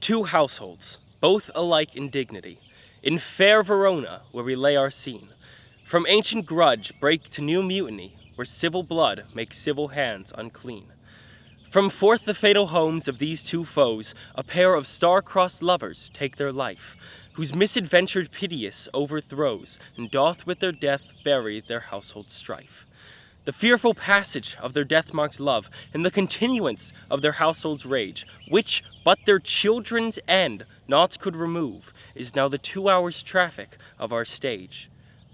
Two households, both alike in dignity, in fair Verona, where we lay our scene. From ancient grudge break to new mutiny, where civil blood makes civil hands unclean. From forth the fatal homes of these two foes, a pair of star-crossed lovers take their life, whose misadventured piteous overthrows, and doth with their death bury their household strife. The fearful passage of their death-marked love, and the continuance of their household's rage, which but their children's end naught could remove, is now the 2 hours' traffic of our stage.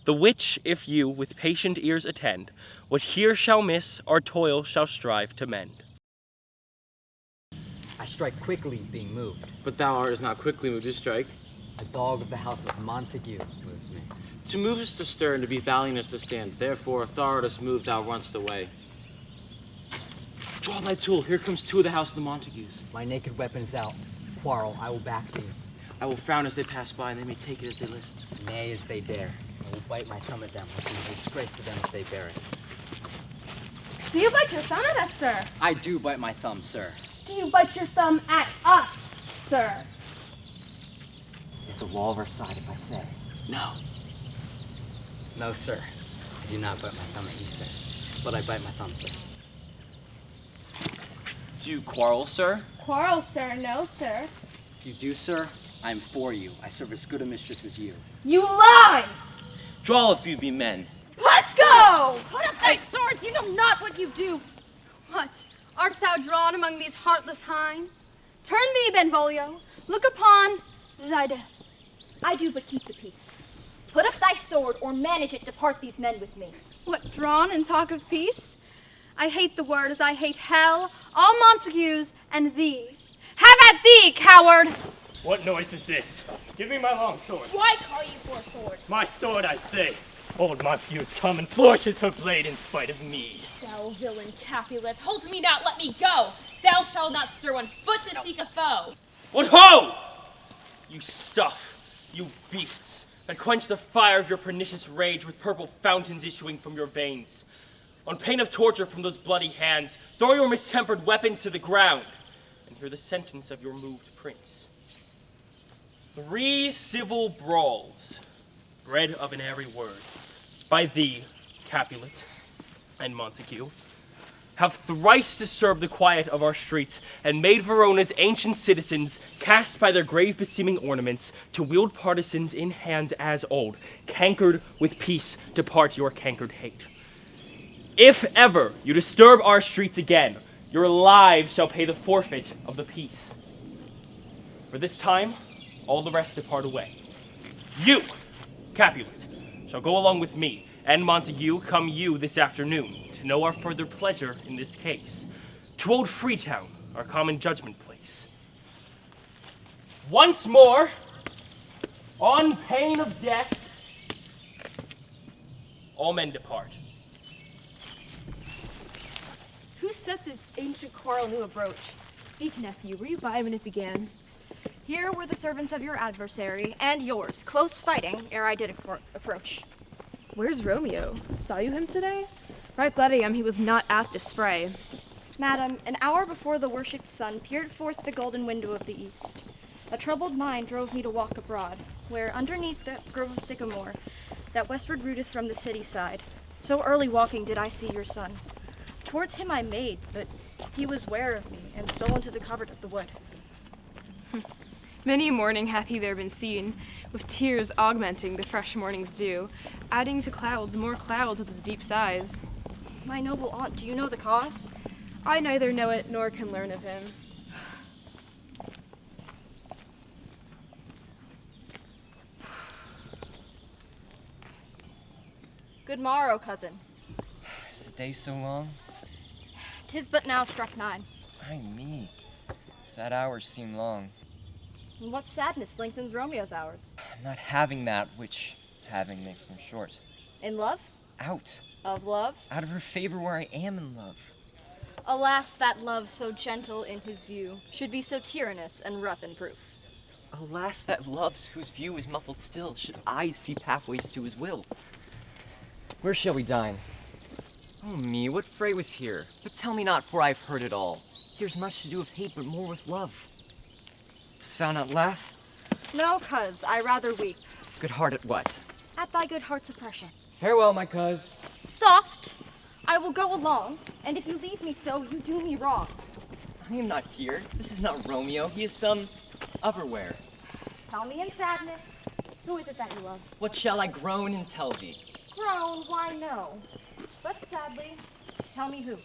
The which, if you with patient ears attend, what here shall miss, our toil shall strive to mend. I strike quickly, being moved. But thou art not quickly moved to strike. A dog of the house of Montague moves me. To move is to stir, and to be valiant is to stand. Therefore, if thou art moved, thou runst away. Draw thy tool. Here comes two of the house of the Montagues. My naked weapons out. Quarrel, I will back thee. I will frown as they pass by, and they may take it as they list. Nay, as they dare. I will bite my thumb at them, which is a disgrace to them if they bear it. Do you bite your thumb at us, sir? I do bite my thumb, sir. Do you bite your thumb at us, sir? Is the law of our side if I say? No. No, sir. I do not bite my thumb at you, sir. But I bite my thumb, sir. Do you quarrel, sir? Quarrel, sir. No, sir. If you do, sir, I am for you. I serve as good a mistress as you. You lie! Draw if you be men. Let's go! Put up thy swords, you know not what you do. What? Art thou drawn among these heartless hinds? Turn thee, Benvolio. Look upon thy death. I do but keep the peace. Put up thy sword, or manage it to part these men with me. What, drawn and talk of peace? I hate the word as I hate hell, all Montagues, and thee. Have at thee, coward! What noise is this? Give me my long sword. Why call you for a sword? My sword, I say. Old Montague has come and flourishes her blade in spite of me. Thou villain Capulet, hold me not, let me go. Thou shalt not stir 1 foot to seek a foe. What ho! You stuff, you beasts, that quench the fire of your pernicious rage with purple fountains issuing from your veins. On pain of torture from those bloody hands, throw your mistempered weapons to the ground, and hear the sentence of your moved prince. 3 civil brawls, bred of an airy word, by thee, Capulet, and Montague, have thrice disturbed the quiet of our streets, and made Verona's ancient citizens, cast by their grave-beseeming ornaments, to wield partisans in hands as old, cankered with peace, depart your cankered hate. If ever you disturb our streets again, your lives shall pay the forfeit of the peace. For this time, all the rest depart away. You, Capulet, shall go along with me, and Montague, come you this afternoon, to know our further pleasure in this case, to old Freetown, our common judgment place. Once more, on pain of death, all men depart. Who set this ancient quarrel to a broach? Speak, nephew, were you by when it began? Here were the servants of your adversary, and yours, close fighting, ere I did approach. Where's Romeo? Saw you him today? Right glad I am he was not at this fray. Madam, an hour before the worshipped sun peered forth the golden window of the east. A troubled mind drove me to walk abroad, where underneath that grove of sycamore, that westward rooteth from the city side, so early walking did I see your son. Towards him I made, but he was ware of me, and stole into the covert of the wood. Many a morning hath he there been seen, with tears augmenting the fresh morning's dew, adding to clouds more clouds with his deep sighs. My noble aunt, do you know the cause? I neither know it nor can learn of him. Good morrow, cousin. Is the day so long? 'Tis but now struck 9. Ay me. Sad hours seem long. And what sadness lengthens Romeo's hours? Not having that which having makes them short. In love? Out. Of love? Out of her favor where I am in love. Alas, that love so gentle in his view should be so tyrannous and rough in proof. Alas, that love's whose view is muffled still should eyes see pathways to his will. Where shall we dine? Oh me, what fray was here? But tell me not, for I've heard it all. Here's much to do with hate, but more with love. To Dost thou not laugh? No, cuz, I rather weep. Good heart at what? At thy good heart's oppression. Farewell, my cuz. Soft! I will go along, and if you leave me so, you do me wrong. I am not here. This is not Romeo. He is some otherwhere. Tell me in sadness, who is it that you love? What shall I groan and tell thee? Grown, why no. But sadly, tell me who.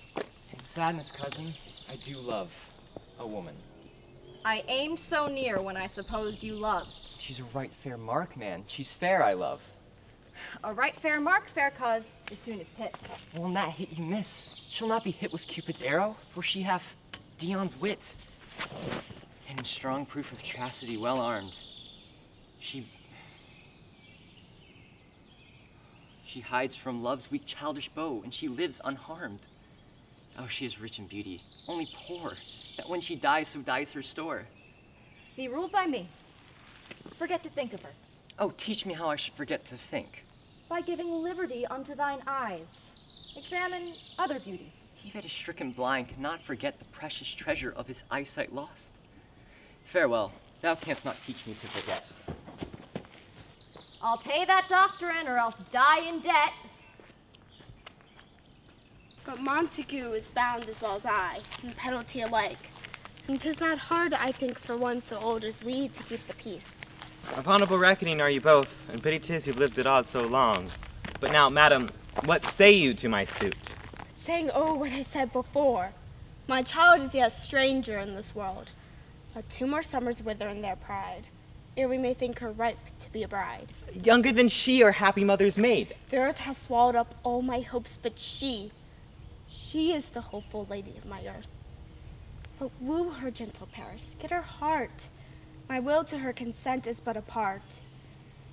In sadness, cousin, I do love a woman. I aimed so near when I supposed you loved. She's a right fair mark, man. She's fair, I love. A right fair mark, fair cuz, the soonest hit. Will not hit you miss. She'll not be hit with Cupid's arrow, for she hath Dion's wit. And in strong proof of chastity well armed, She hides from love's weak childish bow, and she lives unharmed. Oh, she is rich in beauty, only poor, that when she dies, so dies her store. Be ruled by me. Forget to think of her. Oh, teach me how I should forget to think. By giving liberty unto thine eyes. Examine other beauties. He that is stricken blind cannot forget the precious treasure of his eyesight lost. Farewell, thou canst not teach me to forget. I'll pay that doctrine or else die in debt. But Montague is bound as well as I, in penalty alike. And 'tis not hard, I think, for one so old as we to keep the peace. Of honorable reckoning are you both, and pity 'tis you've lived at odds so long. But now, madam, what say you to my suit? Saying, oh, what I said before. My child is yet a stranger in this world. But 2 more summers wither in their pride, ere we may think her ripe to be a bride. Younger than she, our happy mother's maid. The earth has swallowed up all my hopes, but she is the hopeful lady of my earth. But woo her, gentle Paris, get her heart. My will to her consent is but a part.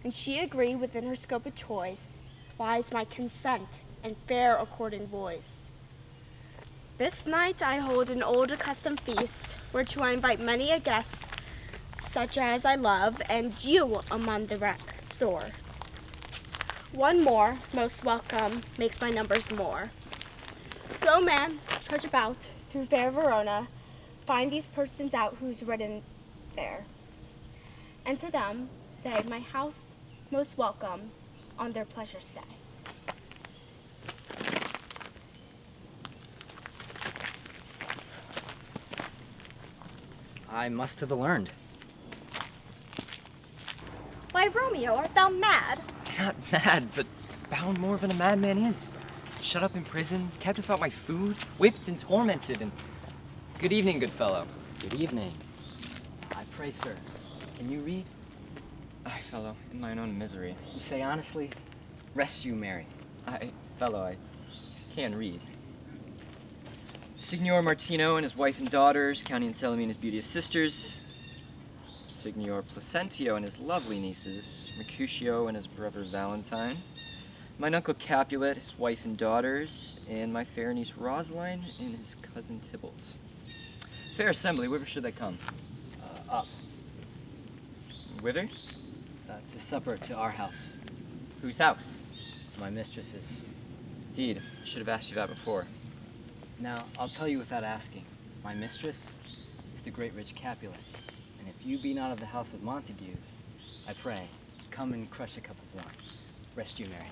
And she agree within her scope of choice, lies my consent and fair according voice. This night I hold an old accustomed feast, whereto I invite many a guest, such as I love, and you among the store. One more, most welcome, makes my numbers more. Go, man, trudge about through fair Verona, find these persons out who's written there, and to them say my house most welcome on their pleasure stay. I must to the learned. Why, Romeo, art thou mad? Not mad, but bound more than a madman is. Shut up in prison, kept without my food, whipped and tormented, and... Good evening, good fellow. Good evening. I pray, sir, can you read? Aye, fellow, in mine own misery. You say honestly, rest you, Mary. I can read. Signor Martino and his wife and daughters, County and Salome and his beauteous sisters, Signor Placentio and his lovely nieces, Mercutio and his brother Valentine, mine uncle Capulet, his wife and daughters, and my fair niece Rosaline and his cousin Tybalt. Fair assembly, whither should they come? Up. Whither? To supper to our house. Whose house? My mistress's. Indeed, I should have asked you that before. Now, I'll tell you without asking. My mistress is the great rich Capulet. And if you be not of the house of Montagues, I pray, come and crush a cup of wine. Rest you, Mary.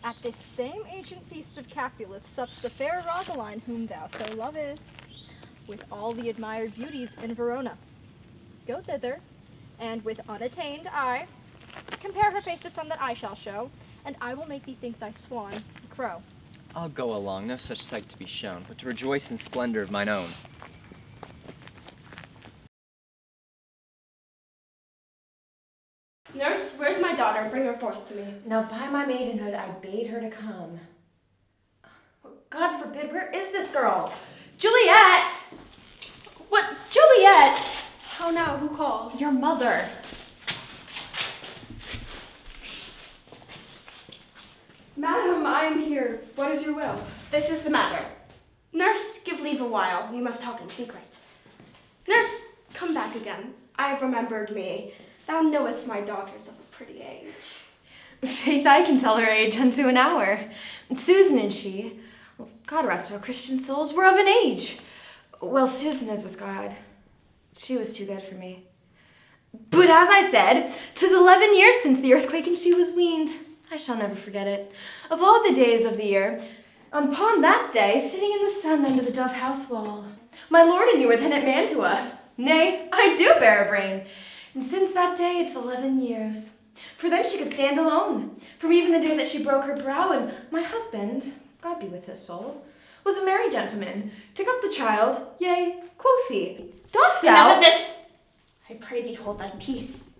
At this same ancient feast of Capulets sups the fair Rosaline whom thou so lovest, with all the admired beauties in Verona. Go thither, and with unattained eye, compare her face to some that I shall show, and I will make thee think thy swan a crow. I'll go along, no such sight to be shown, but to rejoice in splendor of mine own. Nurse, where's my daughter? Bring her forth to me. Now, by my maidenhood, I bade her to come. God forbid, where is this girl? Juliet! What? Juliet! How now? Who calls? Your mother. Madam, I am here. What is your will? This is the matter. Nurse, give leave a while. We must talk in secret. Nurse, come back again. I have remembered me. Thou knowest my daughter's of a pretty age. Faith, I can tell her age unto an hour. Susan and she, well, God rest our Christian souls, were of an age. Well, Susan is with God. She was too good for me. But as I said, 'tis 11 years since the earthquake and she was weaned. I shall never forget it. Of all the days of the year, upon that day, sitting in the sun under the dove house wall, my lord and you were then at Mantua. Nay, I do bear a brain. And since that day, it's 11 years. For then she could stand alone. From even the day that she broke her brow, and my husband, God be with his soul, was a merry gentleman, took up the child, yea, quoth he, dost thou— Enough of this! I pray thee hold thy peace.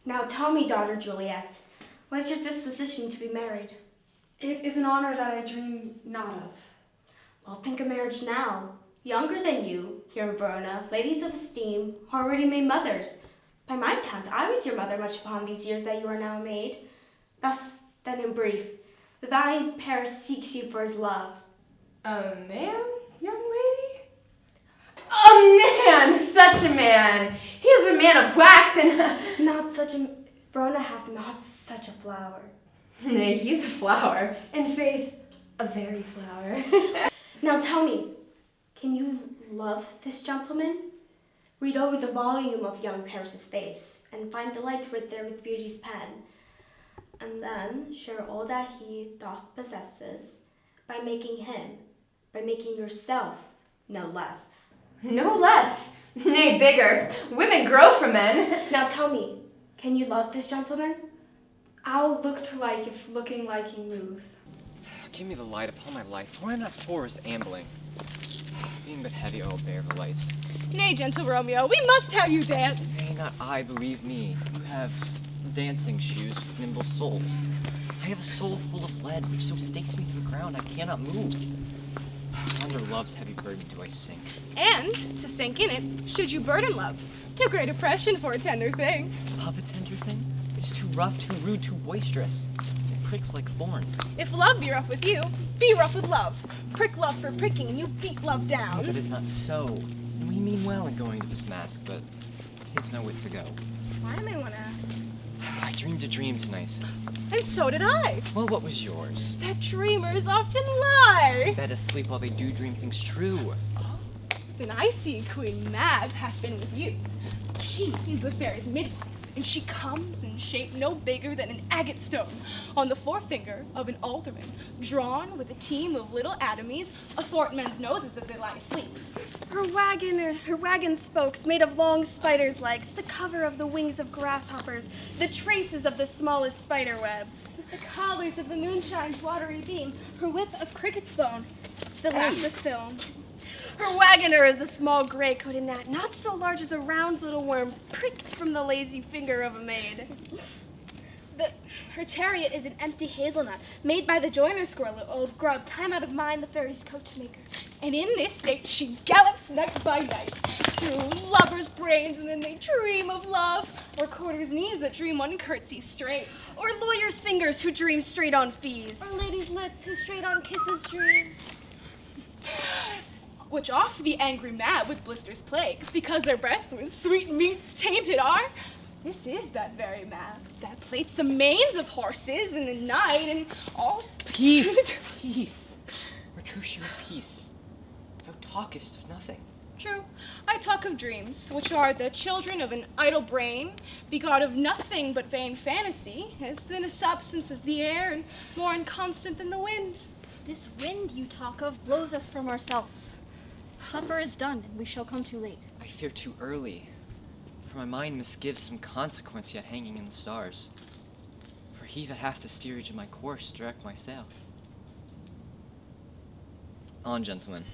Now tell me, daughter Juliet, what is your disposition to be married? It is an honor that I dream not of. Well, think of marriage now. Younger than you, here in Verona, ladies of esteem, already made mothers. By my count, I was your mother much upon these years that you are now made. Thus, then in brief, the valiant Paris seeks you for his love. A man, young lady? A man! Such a man! He is a man of wax and— Not such a— Verona hath not such a flower. Nay, he's a flower. In faith, a very flower. Now tell me, can you love this gentleman? Read over the volume of young Paris's face, and find delight writ there with beauty's pen, and then share all that he doth possesses, by making yourself no less. No less. Nay, bigger. Women grow from men. Now tell me, can you love this gentleman? I'll look to like if looking like you move. Give me the light upon my life. Why not forest ambling? Being but heavy, I will bear the light. Nay, gentle Romeo, we must have you dance. Nay, not I, believe me. You have dancing shoes with nimble soles. I have a soul full of lead, which so stakes me to the ground I cannot move. Under love's heavy burden do I sink. And, to sink in it, should you burden love, to great oppression for a tender thing. Is love a tender thing? It is too rough, too rude, too boisterous. It pricks like thorn. If love be rough with you, be rough with love. Prick love for pricking, and you beat love down. But it's not so. And we mean well in going to this mask, but it's no wit to go. Why may one ask? I dreamed a dream tonight. And so did I. Well, what was yours? That dreamers often lie. Bed asleep while they do dream things true. Then I see Queen Mab hath been with you. She is the fairest midwife, and she comes in shape no bigger than an agate stone, on the forefinger of an alderman, drawn with a team of little atomies athwart men's noses as they lie asleep. Her wagon spokes made of long spiders' legs, the cover of the wings of grasshoppers, the traces of the smallest spider webs. The collars of the moonshine's watery beam, her whip of cricket's bone, the lash of film. Her wagoner is a small gray coated gnat, not so large as a round little worm pricked from the lazy finger of a maid. Her chariot is an empty hazelnut, made by the joiner squirrel, old grub, time out of mind, the fairy's coachmaker. And in this state she gallops night by night, through lovers' brains, and then they dream of love, or courters' knees that dream one curtsy straight, or lawyers' fingers who dream straight on fees, or ladies' lips who straight on kisses dream. Which oft the angry mad with blisters plagues, because their breaths with sweet meats tainted are. This is that very mab that plates the manes of horses in the night and all. Peace! Peace! Mercutio, peace. Thou talkest of nothing. True, I talk of dreams, which are the children of an idle brain, begot of nothing but vain fantasy, as thin a substance as the air, and more inconstant than the wind. This wind you talk of blows us from ourselves. Supper is done, and we shall come too late. I fear too early, for my mind misgives some consequence yet hanging in the stars. For he that hath the steerage of my course direct myself. On, gentlemen.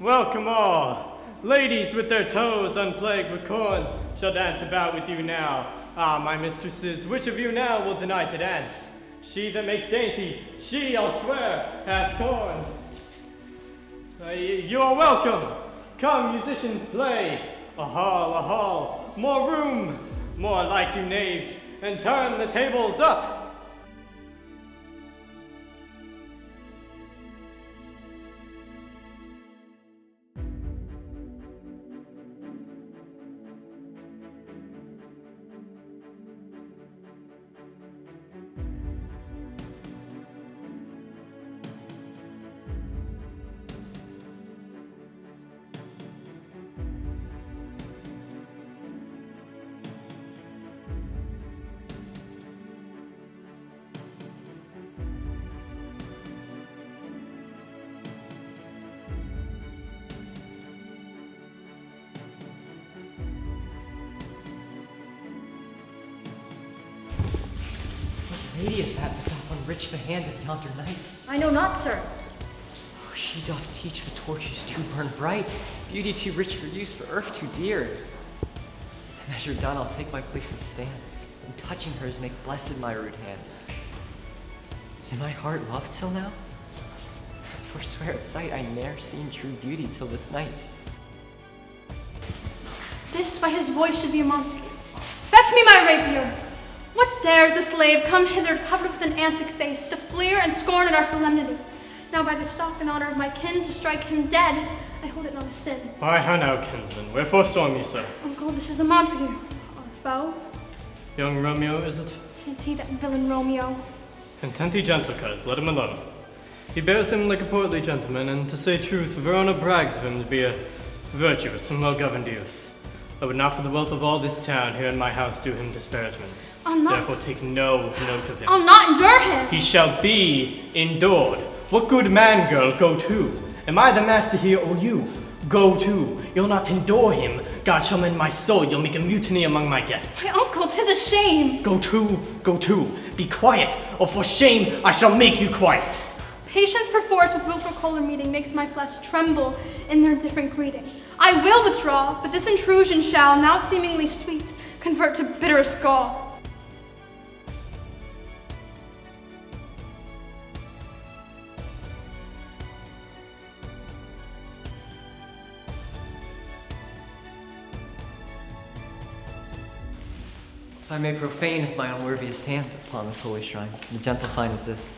Welcome all. Ladies with their toes unplagued with corns shall dance about with you now. Ah, my mistresses, which of you now will deny to dance? She that makes dainty, she, I'll swear, hath corns. You are welcome. Come, musicians, play. A hall, more room, more light, you knaves, and turn the tables up. lady is that doth on rich behanded yonder night? I know not, sir. Oh, she doth teach for torches to burn bright, beauty too rich for use, for earth too dear. Measure done, I'll take my place and stand, and touching hers make blessed my rude hand. Did my heart love till now? For swear at sight I ne'er seen true beauty till this night. This by his voice should be a Montague. Fetch me my rapier. What dares the slave come hither covered with an antic face, to fleer and scorn at our solemnity? Now by the stock and honor of my kin, to strike him dead, I hold it not a sin. Why, how now, kinsman? Wherefore storm you, sir? Uncle, this is a Montague, our foe. Young Romeo, is it? 'Tis he, that villain Romeo. Content thee, gentle coz, let him alone. He bears him like a portly gentleman, and to say truth, Verona brags of him to be a virtuous and well-governed youth. I would not for the wealth of all this town here in my house do him disparagement. I'll not. Therefore take no note of him. I'll not endure him. He shall be endured. What good man, girl, go to? Am I the master here, or you? Go to. You'll not endure him. God shall mend my soul. You'll make a mutiny among my guests. My uncle, 'tis a shame. Go to, go to. Be quiet, or for shame I shall make you quiet. Patience perforce with wilful choler meeting makes my flesh tremble in their different greeting. I will withdraw, but this intrusion shall, now seemingly sweet, convert to bitterest gall. If I may profane my unworthiest hand upon this holy shrine, the gentle fine is this.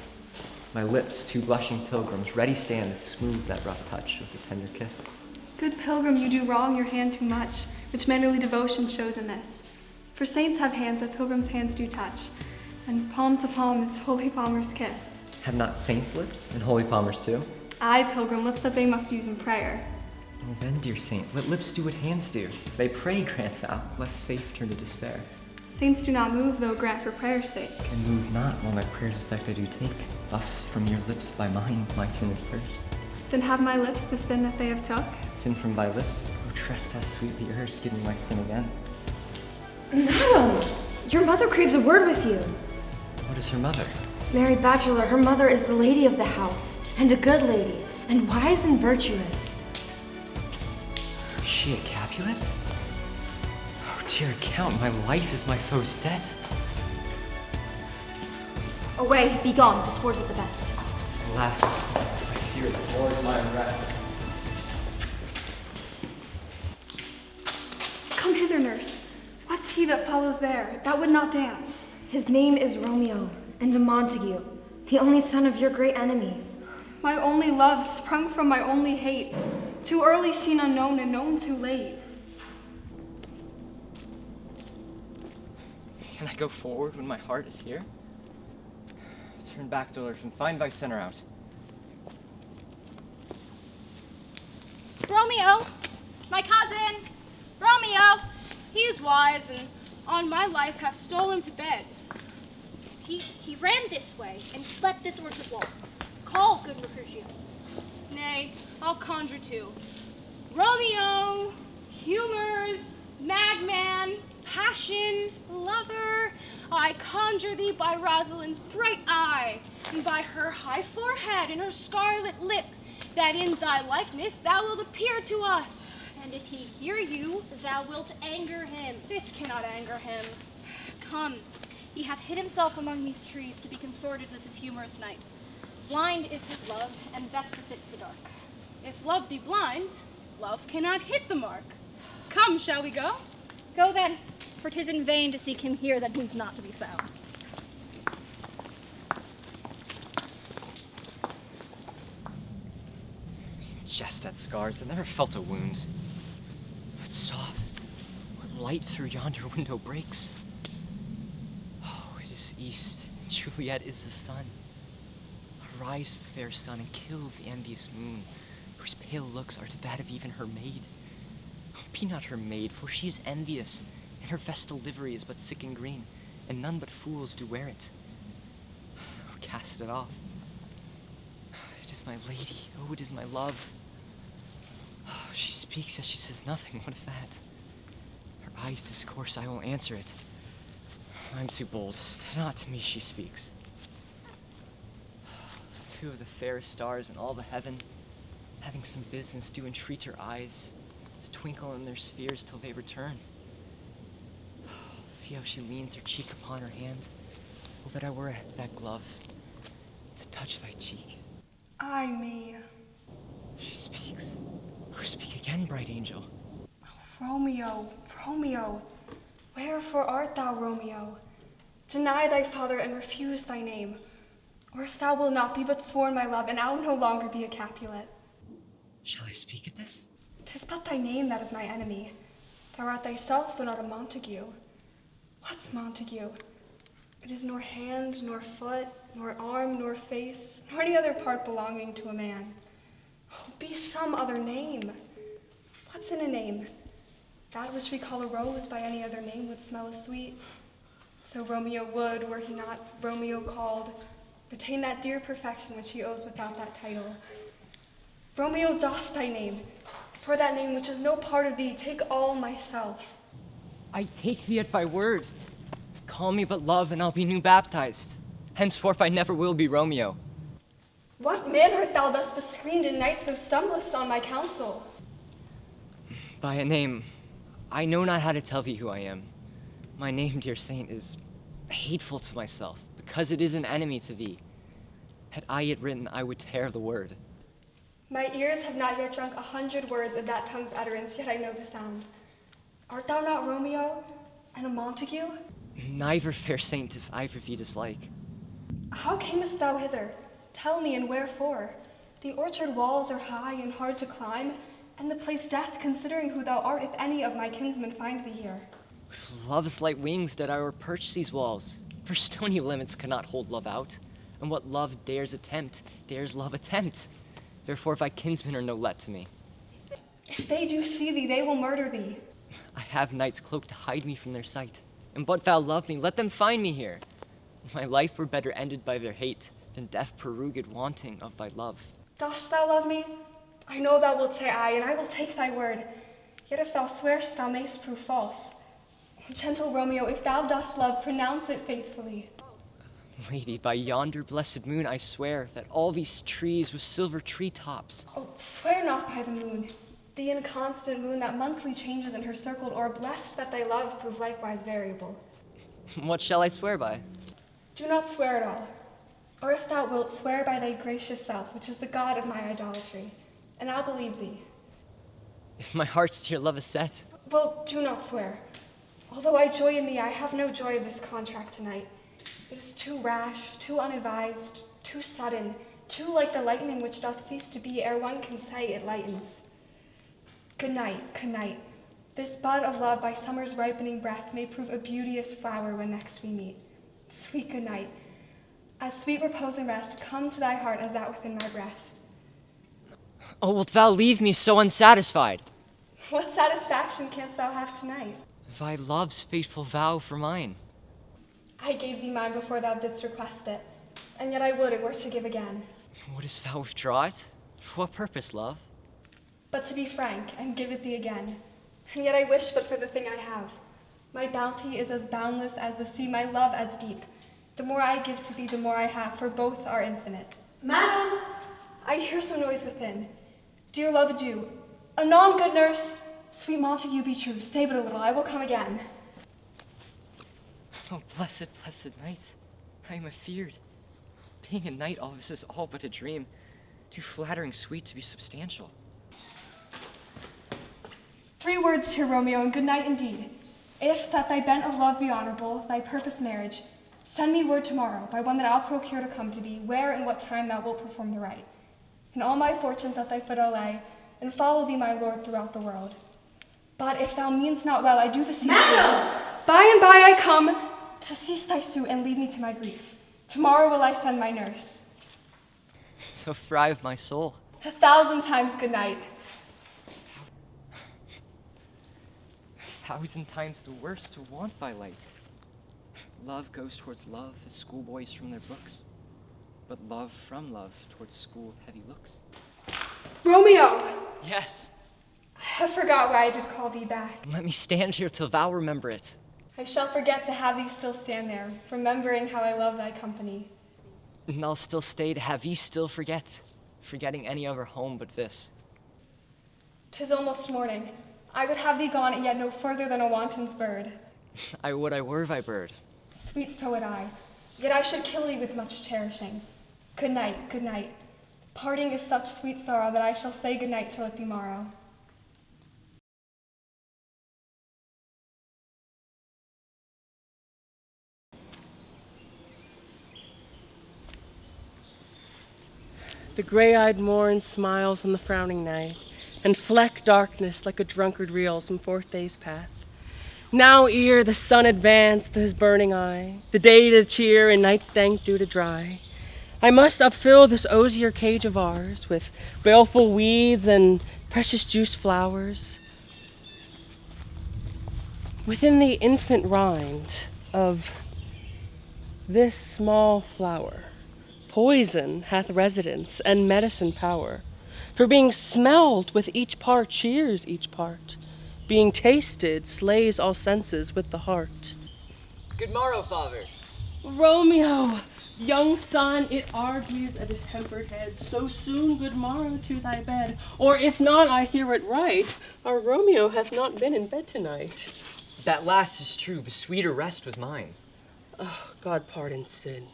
My lips, two blushing pilgrims, ready stand to smooth that rough touch with a tender kiss. Good pilgrim, you do wrong your hand too much, which mannerly devotion shows in this. For saints have hands that pilgrims' hands do touch, and palm to palm is holy palmer's kiss. Have not saints' lips, and holy palmers too? Aye, pilgrim, lips that they must use in prayer. Oh then, dear saint, let lips do what hands do. They pray, grant thou, lest faith turn to despair. Saints do not move, though grant for prayer's sake. And move not, while my prayer's effect I do take. Thus from your lips by mine my sin is purged. Then have my lips the sin that they have took? Sin from thy lips? O trespass sweetly erst, give me my sin again. Madam, your mother craves a word with you. What is her mother? Mary Bachelor, her mother is the lady of the house, and a good lady, and wise and virtuous. Is she a Capulet? Oh, dear Count, my life is my foe's debt. Away, be gone, this war's at the best. Alas, I fear the war is my unrest. Come hither, nurse. What's he that follows there, that would not dance? His name is Romeo, and a Montague, the only son of your great enemy. My only love, sprung from my only hate, too early seen unknown and known too late. Can I go forward when my heart is here? Turn back, Dolores, and find thy sinner out. Romeo, my cousin, Romeo, he is wise and on my life hath stolen to bed. He ran this way and slept this orchard wall. Call, good Mercutio. Nay, I'll conjure too. Romeo, humors, madman, passion, lover, I conjure thee by Rosalind's bright eye, and by her high forehead and her scarlet lip, that in thy likeness thou wilt appear to us. And if he hear you, thou wilt anger him. This cannot anger him. Come, he hath hid himself among these trees to be consorted with this humorous knight. Blind is his love, and best befits the dark. If love be blind, love cannot hit the mark. Come, shall we go? Go then, for 'tis in vain to seek him here that means not to be found. Jest at scars that never felt a wound. What soft, what light through yonder window breaks. Oh, it is east. Juliet is the sun. Arise, fair sun, and kill the envious moon, whose pale looks are to that of even her maid. Be not her maid, for she is envious, and her vestal livery is but sick and green, and none but fools do wear it. Oh, cast it off. It is my lady, oh, it is my love. Oh, she speaks, yet she says nothing, what of that? Her eyes discourse, I will answer it. I'm too bold. 'Tis not to me she speaks. Two of the fairest stars in all the heaven, having some business, do entreat her eyes to twinkle in their spheres till they return. See how she leans her cheek upon her hand. Oh, that I were that glove to touch thy cheek. Ay me. She speaks. Oh, speak again, bright angel. Romeo, Romeo, wherefore art thou, Romeo? Deny thy father and refuse thy name. Or if thou wilt not, be but sworn my love, and I'll no longer be a Capulet. Shall I speak at this? 'Tis but thy name that is my enemy. Thou art thyself, though not a Montague. What's Montague? It is nor hand, nor foot, nor arm, nor face, nor any other part belonging to a man. Oh, be some other name. What's in a name? That which we call a rose by any other name would smell as sweet. So Romeo would, were he not Romeo called, retain that dear perfection which he owes without that title. Romeo, doff thy name. For that name which is no part of thee, take all myself. I take thee at thy word. Call me but love, and I'll be new baptized. Henceforth I never will be Romeo. What man art thou thus bescreened in night, so stumblest on my counsel? By a name, I know not how to tell thee who I am. My name, dear saint, is hateful to myself, because it is an enemy to thee. Had I it written, I would tear the word. My ears have not yet drunk 100 words of that tongue's utterance, yet I know the sound. Art thou not Romeo, and a Montague? Neither, fair saint, if either thee dislike. How camest thou hither? Tell me, and wherefore? The orchard walls are high and hard to climb, and the place death, considering who thou art, if any of my kinsmen find thee here. With love's light wings did I perch these walls, for stony limits cannot hold love out, and what love dares attempt, dares love attempt. Therefore thy kinsmen are no let to me. If they do see thee, they will murder thee. I have night's cloak to hide me from their sight, and but thou love me, let them find me here. My life were better ended by their hate than death peruged wanting of thy love. Dost thou love me? I know thou wilt say aye, and I will take thy word. Yet if thou swearst, thou mayst prove false. Gentle Romeo, if thou dost love, pronounce it faithfully. Lady, by yonder blessed moon, I swear that all these trees with silver tree tops. Oh, swear not by the moon, the inconstant moon that monthly changes in her circled orb, lest that thy love prove likewise variable. What shall I swear by? Do not swear at all. Or if thou wilt, swear by thy gracious self, which is the god of my idolatry, and I'll believe thee. If my heart's to your love is set. Well, do not swear. Although I joy in thee, I have no joy of this contract tonight. It is too rash, too unadvised, too sudden, too like the lightning which doth cease to be ere one can say it lightens. Good night, good night. This bud of love by summer's ripening breath may prove a beauteous flower when next we meet. Sweet good night. As sweet repose and rest come to thy heart as that within my breast. Oh, wilt thou leave me so unsatisfied? What satisfaction canst thou have tonight? Thy love's faithful vow for mine. I gave thee mine before thou didst request it, and yet I would it were to give again. Wouldst thou withdraw it? For what purpose, love? But to be frank, and give it thee again. And yet I wish but for the thing I have. My bounty is as boundless as the sea, my love as deep. The more I give to thee, the more I have, for both are infinite. Madam! I hear some noise within. Dear love, adieu. Anon, good nurse. Sweet Montague, be true. Stay but a little, I will come again. Oh, blessed, blessed night. I am afeard. Being a knight, all this is all but a dream. Too flattering sweet to be substantial. 3 words here, Romeo, and good night indeed. If that thy bent of love be honorable, thy purpose marriage, send me word tomorrow, by one that I'll procure to come to thee, where and what time thou wilt perform the rite. And all my fortunes at thy foot I'll lay, and follow thee, my lord, throughout the world. But if thou meanst not well, I do beseech thee. By and by I come to cease thy suit and leave me to my grief. Tomorrow will I send my nurse. So fry of my soul. 1,000 times good night. 1,000 times the worse to want thy light. Love goes towards love as schoolboys from their books, but love from love towards school heavy looks. Romeo! Yes. I forgot why I did call thee back. Let me stand here till thou remember it. I shall forget to have thee still stand there, remembering how I love thy company. And I'll still stay to have ye still forgetting any other home but this. 'Tis almost morning. I would have thee gone, and yet no further than a wanton's bird. I would I were thy bird. Sweet, so would I. Yet I should kill thee with much cherishing. Good night, good night. Parting is such sweet sorrow that I shall say good night till it be morrow. The gray-eyed morn smiles on the frowning night, and fleck darkness like a drunkard reels from forth day's path. Now ere the sun advanced to his burning eye, the day to cheer and night's dank dew to dry, I must upfill this osier cage of ours with baleful weeds and precious juice flowers. Within the infant rind of this small flower, poison hath residence and medicine power, for being smelled with each part cheers each part, being tasted slays all senses with the heart. Good morrow, father. Romeo, young son, it argues at his tempered head, so soon good morrow to thy bed, or if not I hear it right, our Romeo hath not been in bed tonight. That last is true, the sweeter rest was mine. Oh, God pardon sin.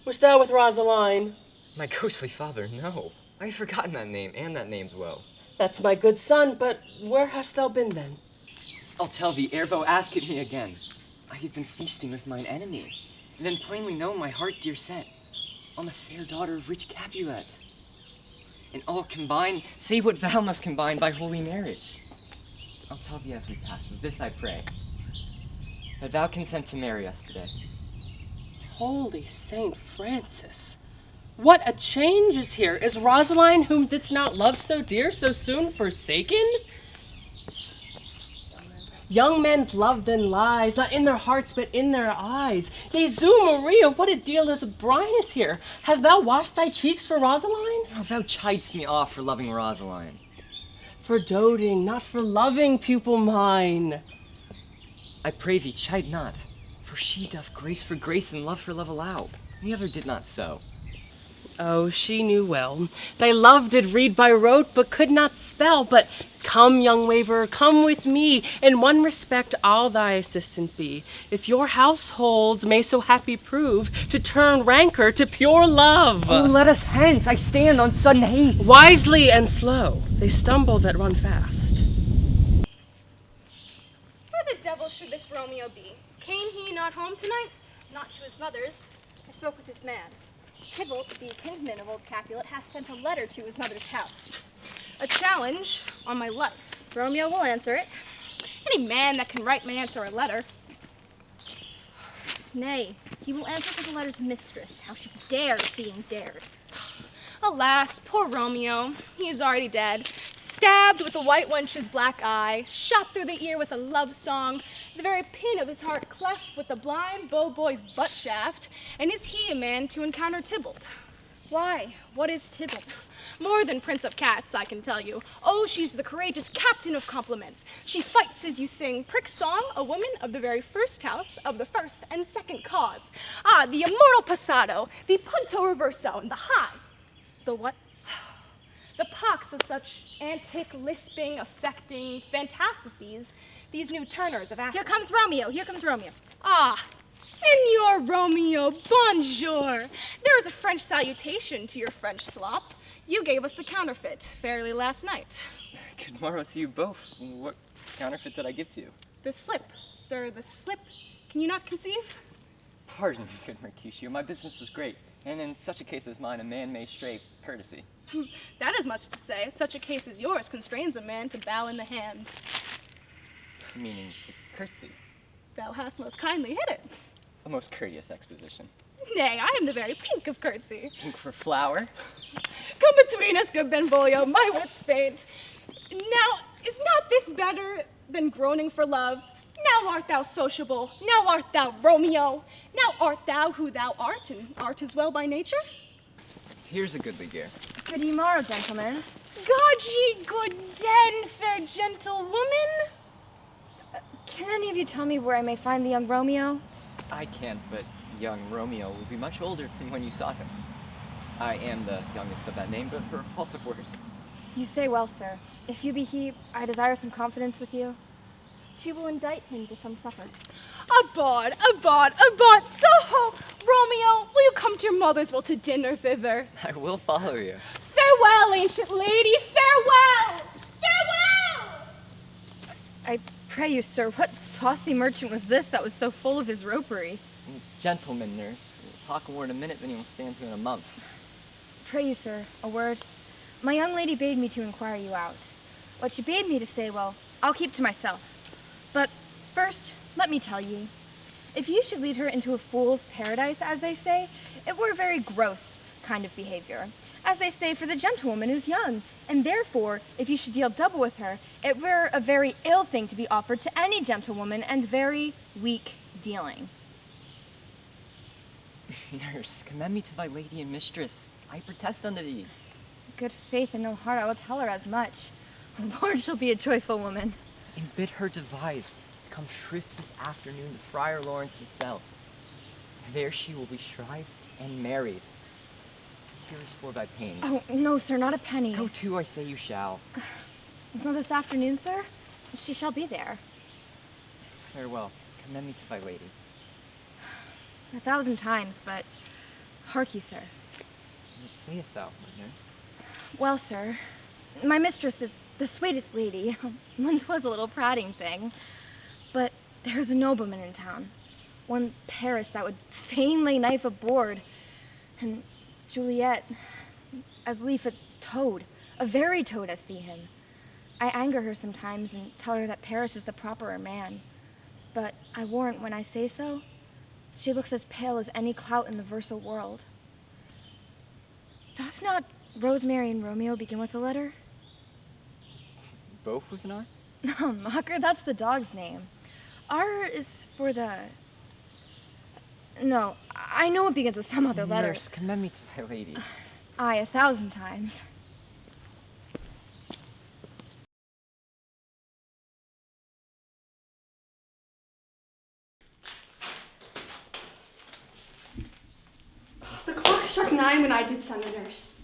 Wast thou with Rosaline? My ghostly father, no. I have forgotten that name, and that name's woe. That's my good son, but where hast thou been then? I'll tell thee, ere thou ask it me again. I have been feasting with mine enemy, and then plainly know my heart dear set on the fair daughter of rich Capulet. And all combine, say what thou must combine by holy marriage. I'll tell thee as we pass, but this I pray, that thou consent to marry us today. Holy Saint Francis, what a change is here! Is Rosaline, whom didst not love so dear, so soon forsaken? Young men's love then lies, not in their hearts, but in their eyes. Jesu Maria, what a deal of brine is here! Hast thou washed thy cheeks for Rosaline? Oh, thou chidest me off for loving Rosaline. For doting, not for loving, pupil mine. I pray thee, chide not, for she doth grace for grace and love for love allow. The other did not so. Oh, she knew well. Thy love did read by rote, but could not spell. But come, young waverer, come with me. In one respect I'll thy assistant be. If your households may so happy prove to turn rancor to pure love. Oh, let us hence, I stand on sudden haste. Wisely and slow, they stumble that run fast. Where the devil should this Romeo be? Came he not home tonight? Not to his mother's. I spoke with his man. Tybalt, the kinsman of old Capulet, hath sent a letter to his mother's house. A challenge on my life. Romeo will answer it. Any man that can write may answer a letter. Nay, he will answer to the letter's mistress. How she dares being dared. Alas, poor Romeo, he is already dead. Stabbed with a white wench's black eye, shot through the ear with a love song, the very pin of his heart cleft with the blind bow boy's butt shaft, and is he a man to encounter Tybalt? Why? What is Tybalt? More than Prince of Cats, I can tell you. Oh, she's the courageous captain of compliments. She fights as you sing, prick song, a woman of the very first house, of the first and second cause. Ah, the immortal passado, the punto reverso, and the high. The what? The pox of such antic, lisping, affecting fantastasies, these new turners of accents. Here comes Romeo, here comes Romeo. Ah, Signor Romeo, bonjour. There is a French salutation to your French slop. You gave us the counterfeit fairly last night. Good morrow to you both. What counterfeit did I give to you? The slip, sir, the slip. Can you not conceive? Pardon, good Mercutio, my business was great, and in such a case as mine, a man may stray courtesy. That is much to say. Such a case as yours constrains a man to bow in the hands. Meaning to curtsy. Thou hast most kindly hit it. A most courteous exposition. Nay, I am the very pink of curtsy. Pink for flower? Come between us, good Benvolio, my wits faint. Now, is not this better than groaning for love? Now art thou sociable, now art thou Romeo, now art thou who thou art, and art as well by nature? Here's a goodly gear. Good morrow, gentlemen. God ye good den, fair gentlewoman. Can any of you tell me where I may find the young Romeo? I can't, but young Romeo will be much older than when you saw him. I am the youngest of that name, but for a fault of worse. You say well, sir. If you be he, I desire some confidence with you. She will indict him to some supper. Abad, abad, abad, so Romeo, will you come to your mother's will to dinner thither? I will follow you. Farewell, ancient lady, farewell! Farewell! I pray you, sir, what saucy merchant was this that was so full of his ropery? Gentlemen, nurse. We'll talk a word a minute, then you will stand to in a month. Pray you, sir, a word. My young lady bade me to inquire you out. What she bade me to say, well, I'll keep to myself. But first, let me tell ye, if you should lead her into a fool's paradise, as they say, it were a very gross kind of behavior. As they say, for the gentlewoman is young, and therefore, if you should deal double with her, it were a very ill thing to be offered to any gentlewoman, and very weak dealing. Nurse, commend me to thy lady and mistress. I protest unto thee. Good faith and no heart, I will tell her as much. Lord, she'll be a joyful woman. And bid her devise to come shrift this afternoon to Friar Lawrence's cell. There she will be shrived and married. Here is for thy pains. Oh, no, sir, not a penny. Go to, I say you shall. No, this afternoon, sir? She shall be there. Farewell. Commend me to thy lady. 1,000 times, but hark you, sir. What sayest thou, my nurse? Well, sir, my mistress is the sweetest lady. Once was a little prating thing. But there's a nobleman in town. One Paris that would fain lay knife aboard. And Juliet, as lief a toad, a very toad as see him. I anger her sometimes and tell her that Paris is the properer man. But I warrant when I say so, she looks as pale as any clout in the versal world. Doth not Rosemary and Romeo begin with a letter? Both with an R? No, Mocker, that's the dog's name. R is for the... No, I know it begins with some other letter. Nurse, commend me to thy lady. Aye, 1,000 times. The clock struck 9 when I did send the nurse.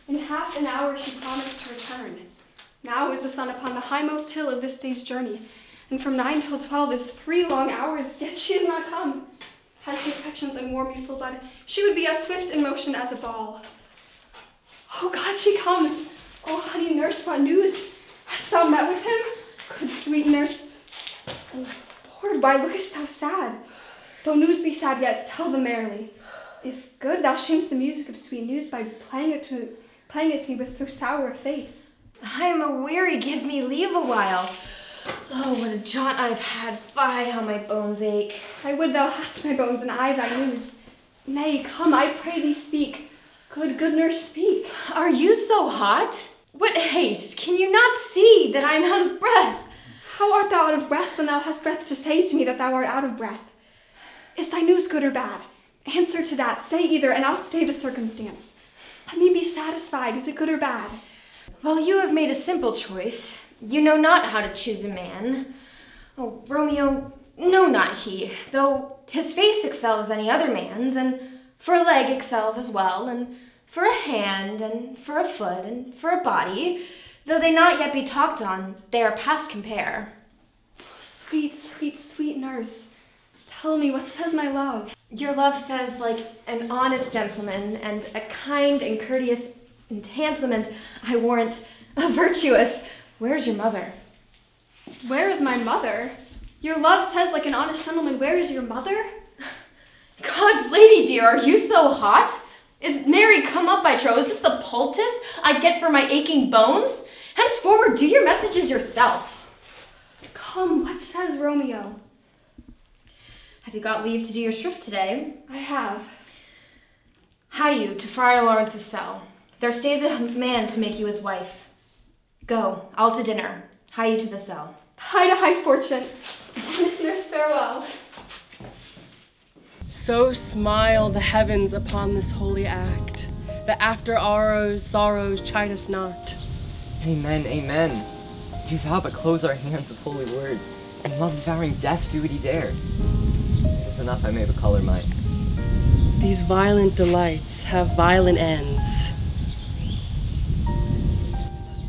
In half an hour she promised to return. Now is the sun upon the highmost hill of this day's journey, and from 9 till 12 is 3 long hours, yet she has not come. Had she affections and warm youthful blood, she would be as swift in motion as a ball. Oh God, she comes! Oh honey nurse, what news? Hast thou met with him? Good sweet nurse. Oh Lord, why lookest thou sad? Though news be sad, yet tell them merrily. If good, thou shamest the music of sweet news by playing it to me with so sour a face. I am aweary, give me leave a while. Oh, what a jaunt I've had, fie, how my bones ache. I would thou hadst my bones, and I thy news. Nay, come, I pray thee speak. Good nurse, speak. Are you so hot? What haste, can you not see that I am out of breath? How art thou out of breath when thou hast breath to say to me that thou art out of breath? Is thy news good or bad? Answer to that, say either, and I'll stay the circumstance. Let me be satisfied, is it good or bad? Well, you have made a simple choice. You know not how to choose a man. Oh, Romeo, no, not he, though his face excels any other man's, and for a leg excels as well, and for a hand, and for a foot, and for a body, though they not yet be talked on, they are past compare. Sweet, sweet, sweet nurse, tell me, what says my love? Your love says, like an honest gentleman, and a kind and courteous and handsome, and I warrant, a virtuous. Where's your mother? Where is my mother? Your love says like an honest gentleman, where is your mother? God's lady dear, are you so hot? Is Mary come up by trow? Is this the poultice I get for my aching bones? Henceforward, do your messages yourself. Come, what says Romeo? Have you got leave to do your shrift today? I have. Hie you to Friar Lawrence's cell. There stays a man to make you his wife. Go, all to dinner. Hie you to the cell. Hie to high fortune. Honest nurse, farewell. So smile the heavens upon this holy act, that after our sorrows chide us not. Amen, amen. Do thou but close our hands with holy words, and love devouring death do what he dared. It is enough I may becolor mine. These violent delights have violent ends,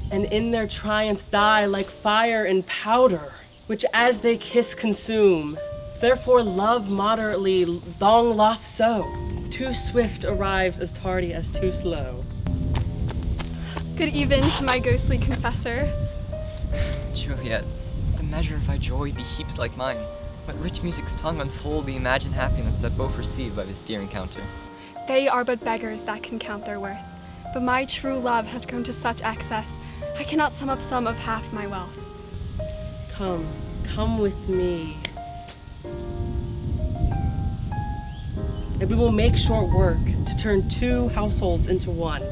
and in their triumph die like fire and powder, which as they kiss consume. Therefore love moderately long loth so. Too swift arrives as tardy as too slow. Good even to my ghostly confessor. Juliet, let the measure of thy joy be heaped like mine. Let rich music's tongue unfold the imagined happiness that both receive by this dear encounter. They are but beggars that can count their worth. But my true love has grown to such excess, I cannot sum up some of half my wealth. Come with me. And we will make short work to turn 2 households into 1.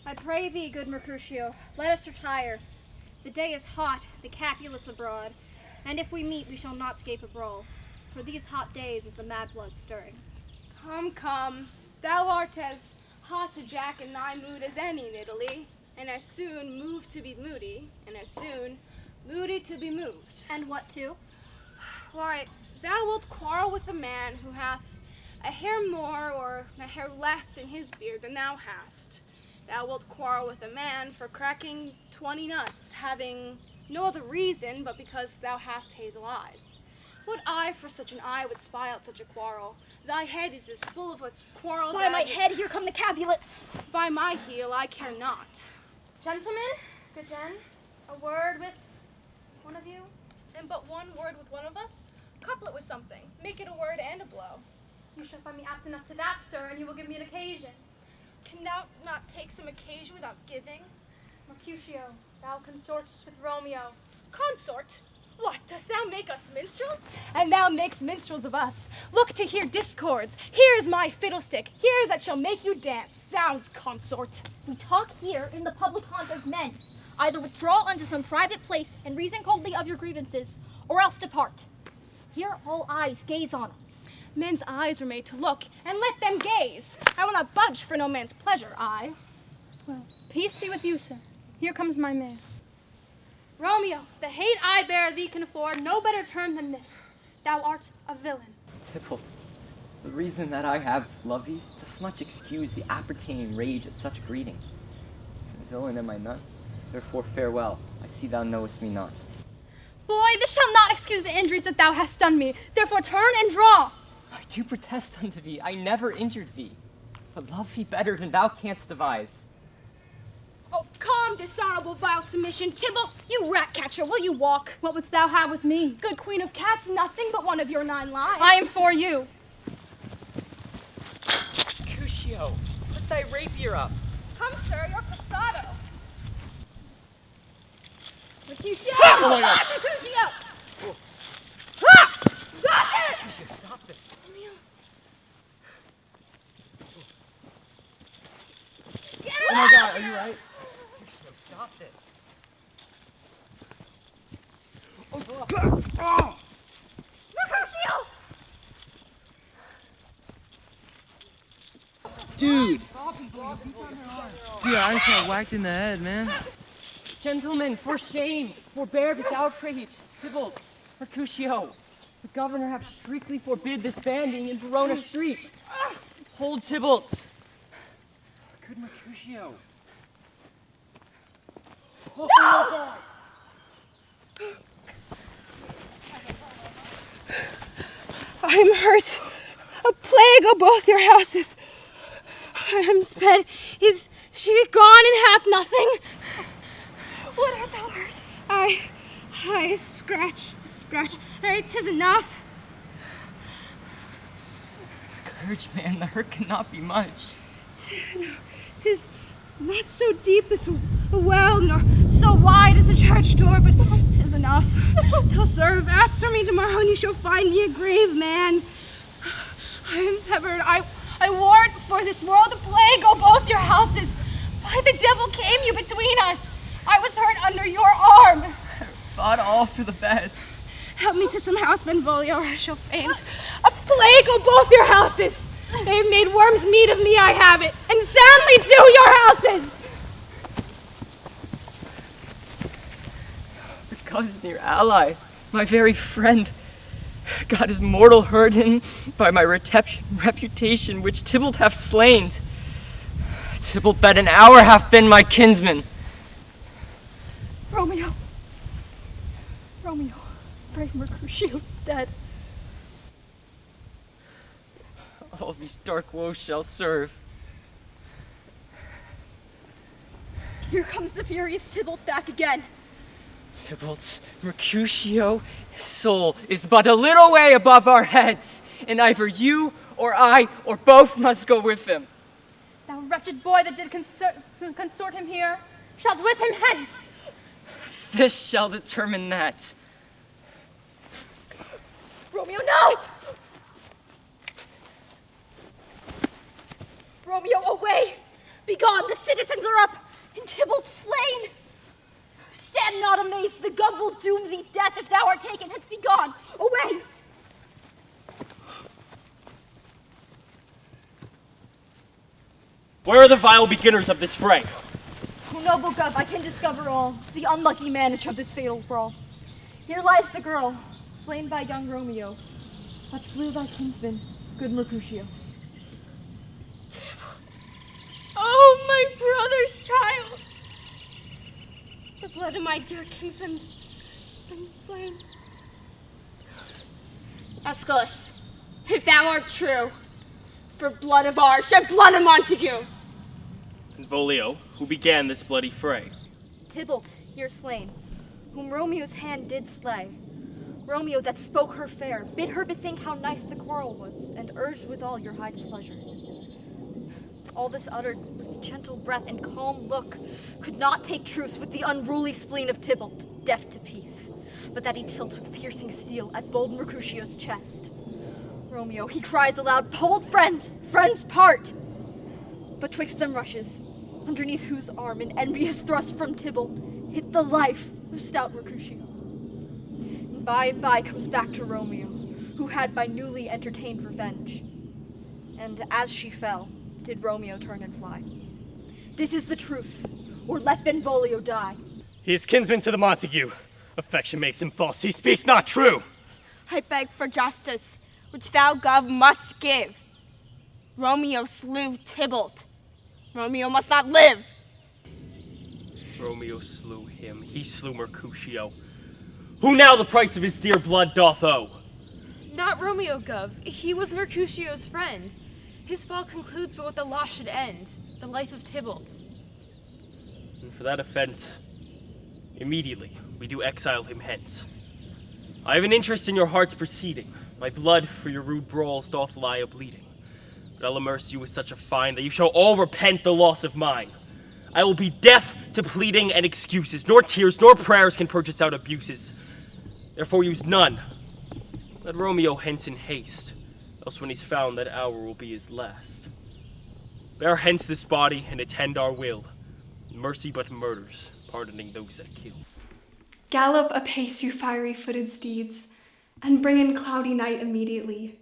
I pray thee, good Mercutio, let us retire. The day is hot, the Capulets abroad, and if we meet, we shall not scape a brawl. For these hot days is the mad blood stirring. Come, thou art as hot a jack in thy mood as any in Italy, and as soon moved to be moody, and as soon moody to be moved. And what too? Why, thou wilt quarrel with a man who hath a hair more or a hair less in his beard than thou hast. Thou wilt quarrel with a man for cracking 20 nuts, having no other reason but because thou hast hazel eyes. What eye for such an eye would spy out such a quarrel? Thy head is as full of us quarrels By my head, here come the Capulets. By my heel, I care not. Gentlemen, good den, a word with one of you? And but one word with one of us? Couple it with something. Make it a word and a blow. You shall find me apt enough to that, sir, and you will give me an occasion. Can thou not take some occasion without giving? Mercutio, thou consortest with Romeo. Consort? What, dost thou make us minstrels? And thou makes minstrels of us. Look to hear discords. Here is my fiddlestick. Here is that shall make you dance. Sounds, consort. We talk here in the public haunt of men. Either withdraw unto some private place and reason coldly of your grievances, or else depart. Here all eyes gaze on us. Men's eyes are made to look, and let them gaze. I will not budge for no man's pleasure, I. Well, peace be with you, sir. Here comes my man. Romeo, the hate I bear thee can afford no better term than this. Thou art a villain. Tybalt, the reason that I have to love thee doth much excuse the appertaining rage at such greeting. A villain am I none, therefore farewell. I see thou knowest me not. Boy, this shall not excuse the injuries that thou hast done me. Therefore turn and draw. I do protest unto thee, I never injured thee, but love thee better than thou canst devise. Oh, calm, dishonorable, vile submission. Tybalt, you rat catcher, will you walk? What wouldst thou have with me? Good queen of cats, nothing but one of your 9 lives. I am for you. Mercutio, put thy rapier up. Come, sir, your passado. Mercutio! Oh my God! Mercutio! Ha! Got it! Mercutio, stop this. Get Oh my God, are you right? Mercutio, stop this. Mercutio! Dude, I just got whacked in the head, man. Gentlemen, for shame, forbear this outrage. Tybalt, Mercutio, the governor hath strictly forbid this banding in Verona street. Hold Tybalt. Good Mercutio. Oh, no! I am hurt. A plague of both your houses. I am sped. Is she gone and hath nothing? What art thou hurt? I scratch. Alright, 'tis enough. Courage, man, the hurt cannot be much. 'Tis not so deep as a well, nor so wide as a church door, but 'tis enough. Till serve. Ask for me tomorrow, and you shall find me a grave man. I am peppered. I warrant before this world a plague go both your houses. Why the devil came you between us? I was hurt under your arm. Thought all for the best. Help me to some house, Benvolio, or I shall faint. A plague on both your houses! They've made worms meat of me, I have it, and soundly to your houses! The cousin, your ally, my very friend. God is mortal hurting by my reputation, which Tybalt hath slain. Tybalt that an hour hath been my kinsman. Romeo, brave Mercutio is dead. All these dark woes shall serve. Here comes the furious Tybalt back again. Tybalt, Mercutio, his soul is but a little way above our heads, and either you or I or both must go with him. Thou wretched boy that did consort him here, shalt with him hence. This shall determine that. Romeo, no! Romeo, away! Begone, the citizens are up, and Tybalt slain! Stand not amazed, the gun will doom thee death if thou art taken. Hence begone, away! Where are the vile beginners of this fray? O noble Gov, I can discover all, the unlucky manage of this fatal brawl. Here lies the girl, slain by young Romeo, that slew thy kinsman, good Mercutio. Oh, my brother's child! The blood of my dear kinsman has been slain. Aeschylus, if thou art true, for blood of ours, shed blood of Montague! Benvolio, who began this bloody fray? Tybalt, here slain, whom Romeo's hand did slay. Romeo that spoke her fair, bid her bethink how nice the quarrel was, and urged withal your high displeasure. All this uttered with gentle breath and calm look, could not take truce with the unruly spleen of Tybalt, deaf to peace, but that he tilts with piercing steel at bold Mercutio's chest. Romeo, he cries aloud, "Hold, friends, friends part!" But twixt them rushes, underneath whose arm an envious thrust from Tybalt hit the life of stout Mercutio. And by comes back to Romeo, who had by newly entertained revenge. And as she fell, did Romeo turn and fly. This is the truth, or let Benvolio die. He is kinsman to the Montague. Affection makes him false. He speaks not true. I beg for justice, which thou, Gov, must give. Romeo slew Tybalt. Romeo must not live. Romeo slew him. He slew Mercutio. Who now the price of his dear blood doth owe? Not Romeo, Gov. He was Mercutio's friend. His fall concludes but what the law should end, the life of Tybalt. And for that offense, immediately we do exile him hence. I have an interest in your heart's proceeding. My blood for your rude brawls doth lie a-bleeding. But I'll immerse you with such a fine that you shall all repent the loss of mine. I will be deaf to pleading and excuses, nor tears nor prayers can purchase out abuses. Therefore use none. Let Romeo hence in haste, else when he's found that hour will be his last. Bear hence this body and attend our will. Mercy but murders, pardoning those that kill. Gallop apace, you fiery-footed steeds, and bring in cloudy night immediately.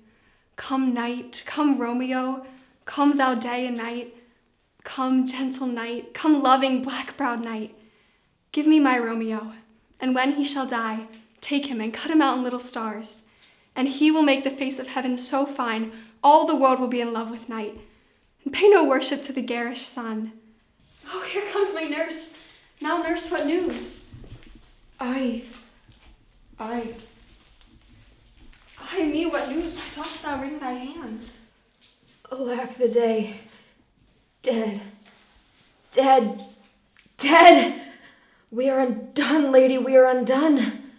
Come night, come Romeo, come thou day and night. Come gentle night, come loving black-browed night. Give me my Romeo, and when he shall die, take him and cut him out in little stars. And he will make the face of heaven so fine, all the world will be in love with night. And pay no worship to the garish sun. Oh, here comes my nurse. Now, nurse, what news? Me, what news? Why dost thou wring thy hands? Alack the day. Dead. Dead. Dead! We are undone, lady, we are undone.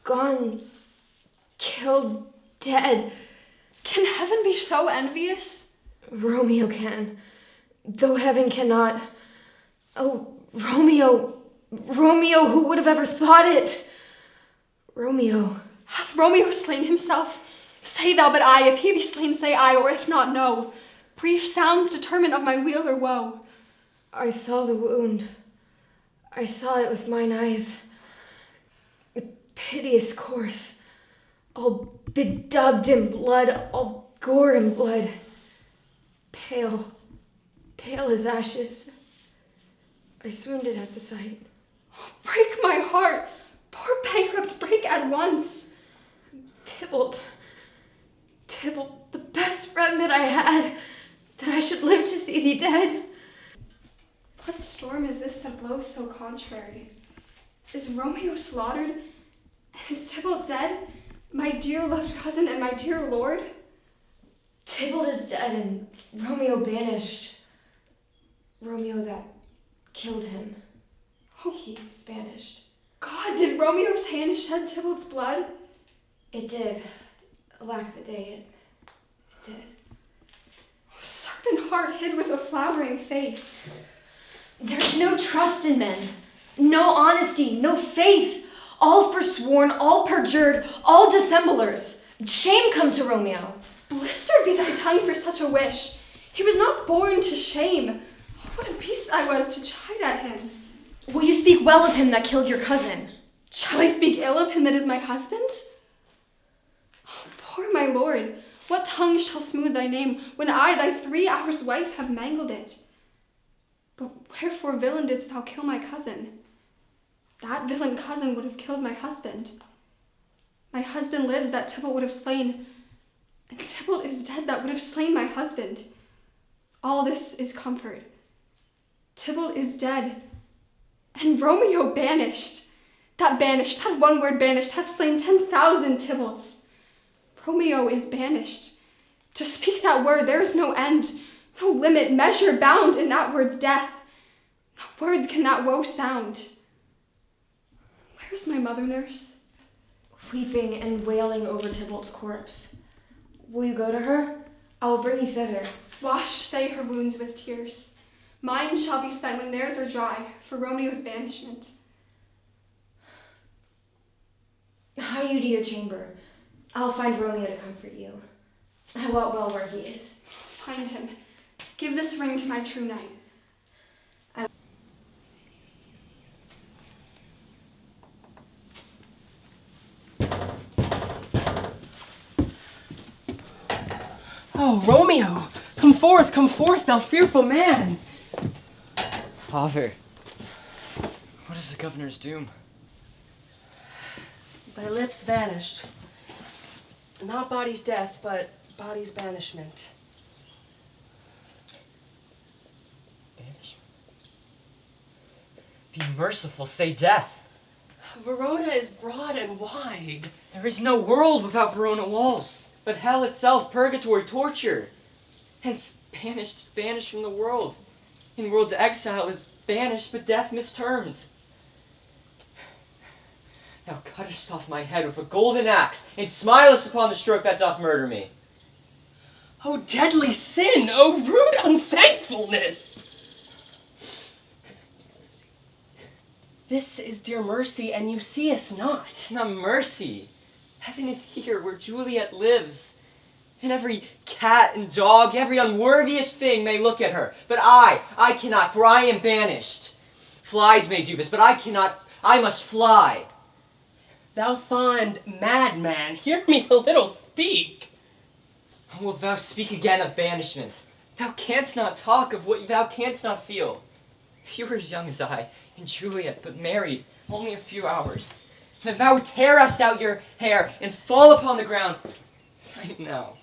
Gone. Killed. Dead. Can heaven be so envious? Romeo can, though heaven cannot. Oh, Romeo. Romeo, who would have ever thought it? Romeo. Hath Romeo slain himself? Say thou but I, if he be slain, say I, or if not, no. Brief sounds determine of my weal or woe. I saw the wound. I saw it with mine eyes. A piteous course. all bedubbed in blood, all gore and blood. Pale, pale as ashes. I swooned at the sight. Break my heart! Poor bankrupt, break at once! Tybalt, the best friend that I had, that I should live to see thee dead. What storm is this that blows so contrary? Is Romeo slaughtered? And is Tybalt dead? My dear loved cousin and my dear lord? Tybalt is dead and Romeo banished. Romeo that killed him. He is banished. God, did Romeo's hand shed Tybalt's blood? It did. Alack the day, it did. Serpent heart hid with a flowering face. There's no trust in men, no honesty, no faith. All forsworn, all perjured, all dissemblers. Shame come to Romeo. Blistered be thy tongue for such a wish. He was not born to shame. Oh, what a beast I was to chide at him. Will you speak well of him that killed your cousin? Shall I speak ill of him that is my husband? Oh, poor my lord, what tongue shall smooth thy name when I, thy 3 hours wife, have mangled it? But wherefore, villain, didst thou kill my cousin? That villain cousin would have killed my husband. My husband lives that Tybalt would have slain, and Tybalt is dead that would have slain my husband. All this is comfort. Tybalt is dead, and Romeo banished. That one word banished, hath slain 10,000 Tybalts. Romeo is banished. To speak that word, there is no end, no limit, measure, bound in that word's death. No words can that woe sound. Where is my mother, nurse? Weeping and wailing over Tybalt's corpse. Will you go to her? I will bring you thither. Wash they her wounds with tears. Mine shall be spent when theirs are dry, for Romeo's banishment. Hie you to your chamber. I'll find Romeo to comfort you. I wot well where he is. Find him. Give this ring to my true knight. Oh, Romeo! Come forth, thou fearful man! Father, what is the governor's doom? Thy lips vanished. Not body's death, but body's banishment. Banishment? Be merciful, say death. Verona is broad and wide. There is no world without Verona walls, but hell itself, purgatory, torture. Hence, banished is banished from the world. In world's exile is banished, but death mistermed. Thou cuttest off my head with a golden axe, and smilest upon the stroke that doth murder me. Oh, deadly sin! Oh, rude unthankfulness! This is dear mercy, and you see us not. It's not mercy. Heaven is here where Juliet lives. And every cat and dog, every unworthiest thing may look at her. But I cannot, for I am banished. Flies may do this, but I cannot, I must fly. Thou fond madman, hear me a little speak. Wilt thou speak again of banishment? Thou canst not talk of what thou canst not feel. If you were as young as I, and Juliet, but married only a few hours, then thou tearest out your hair and fall upon the ground right now.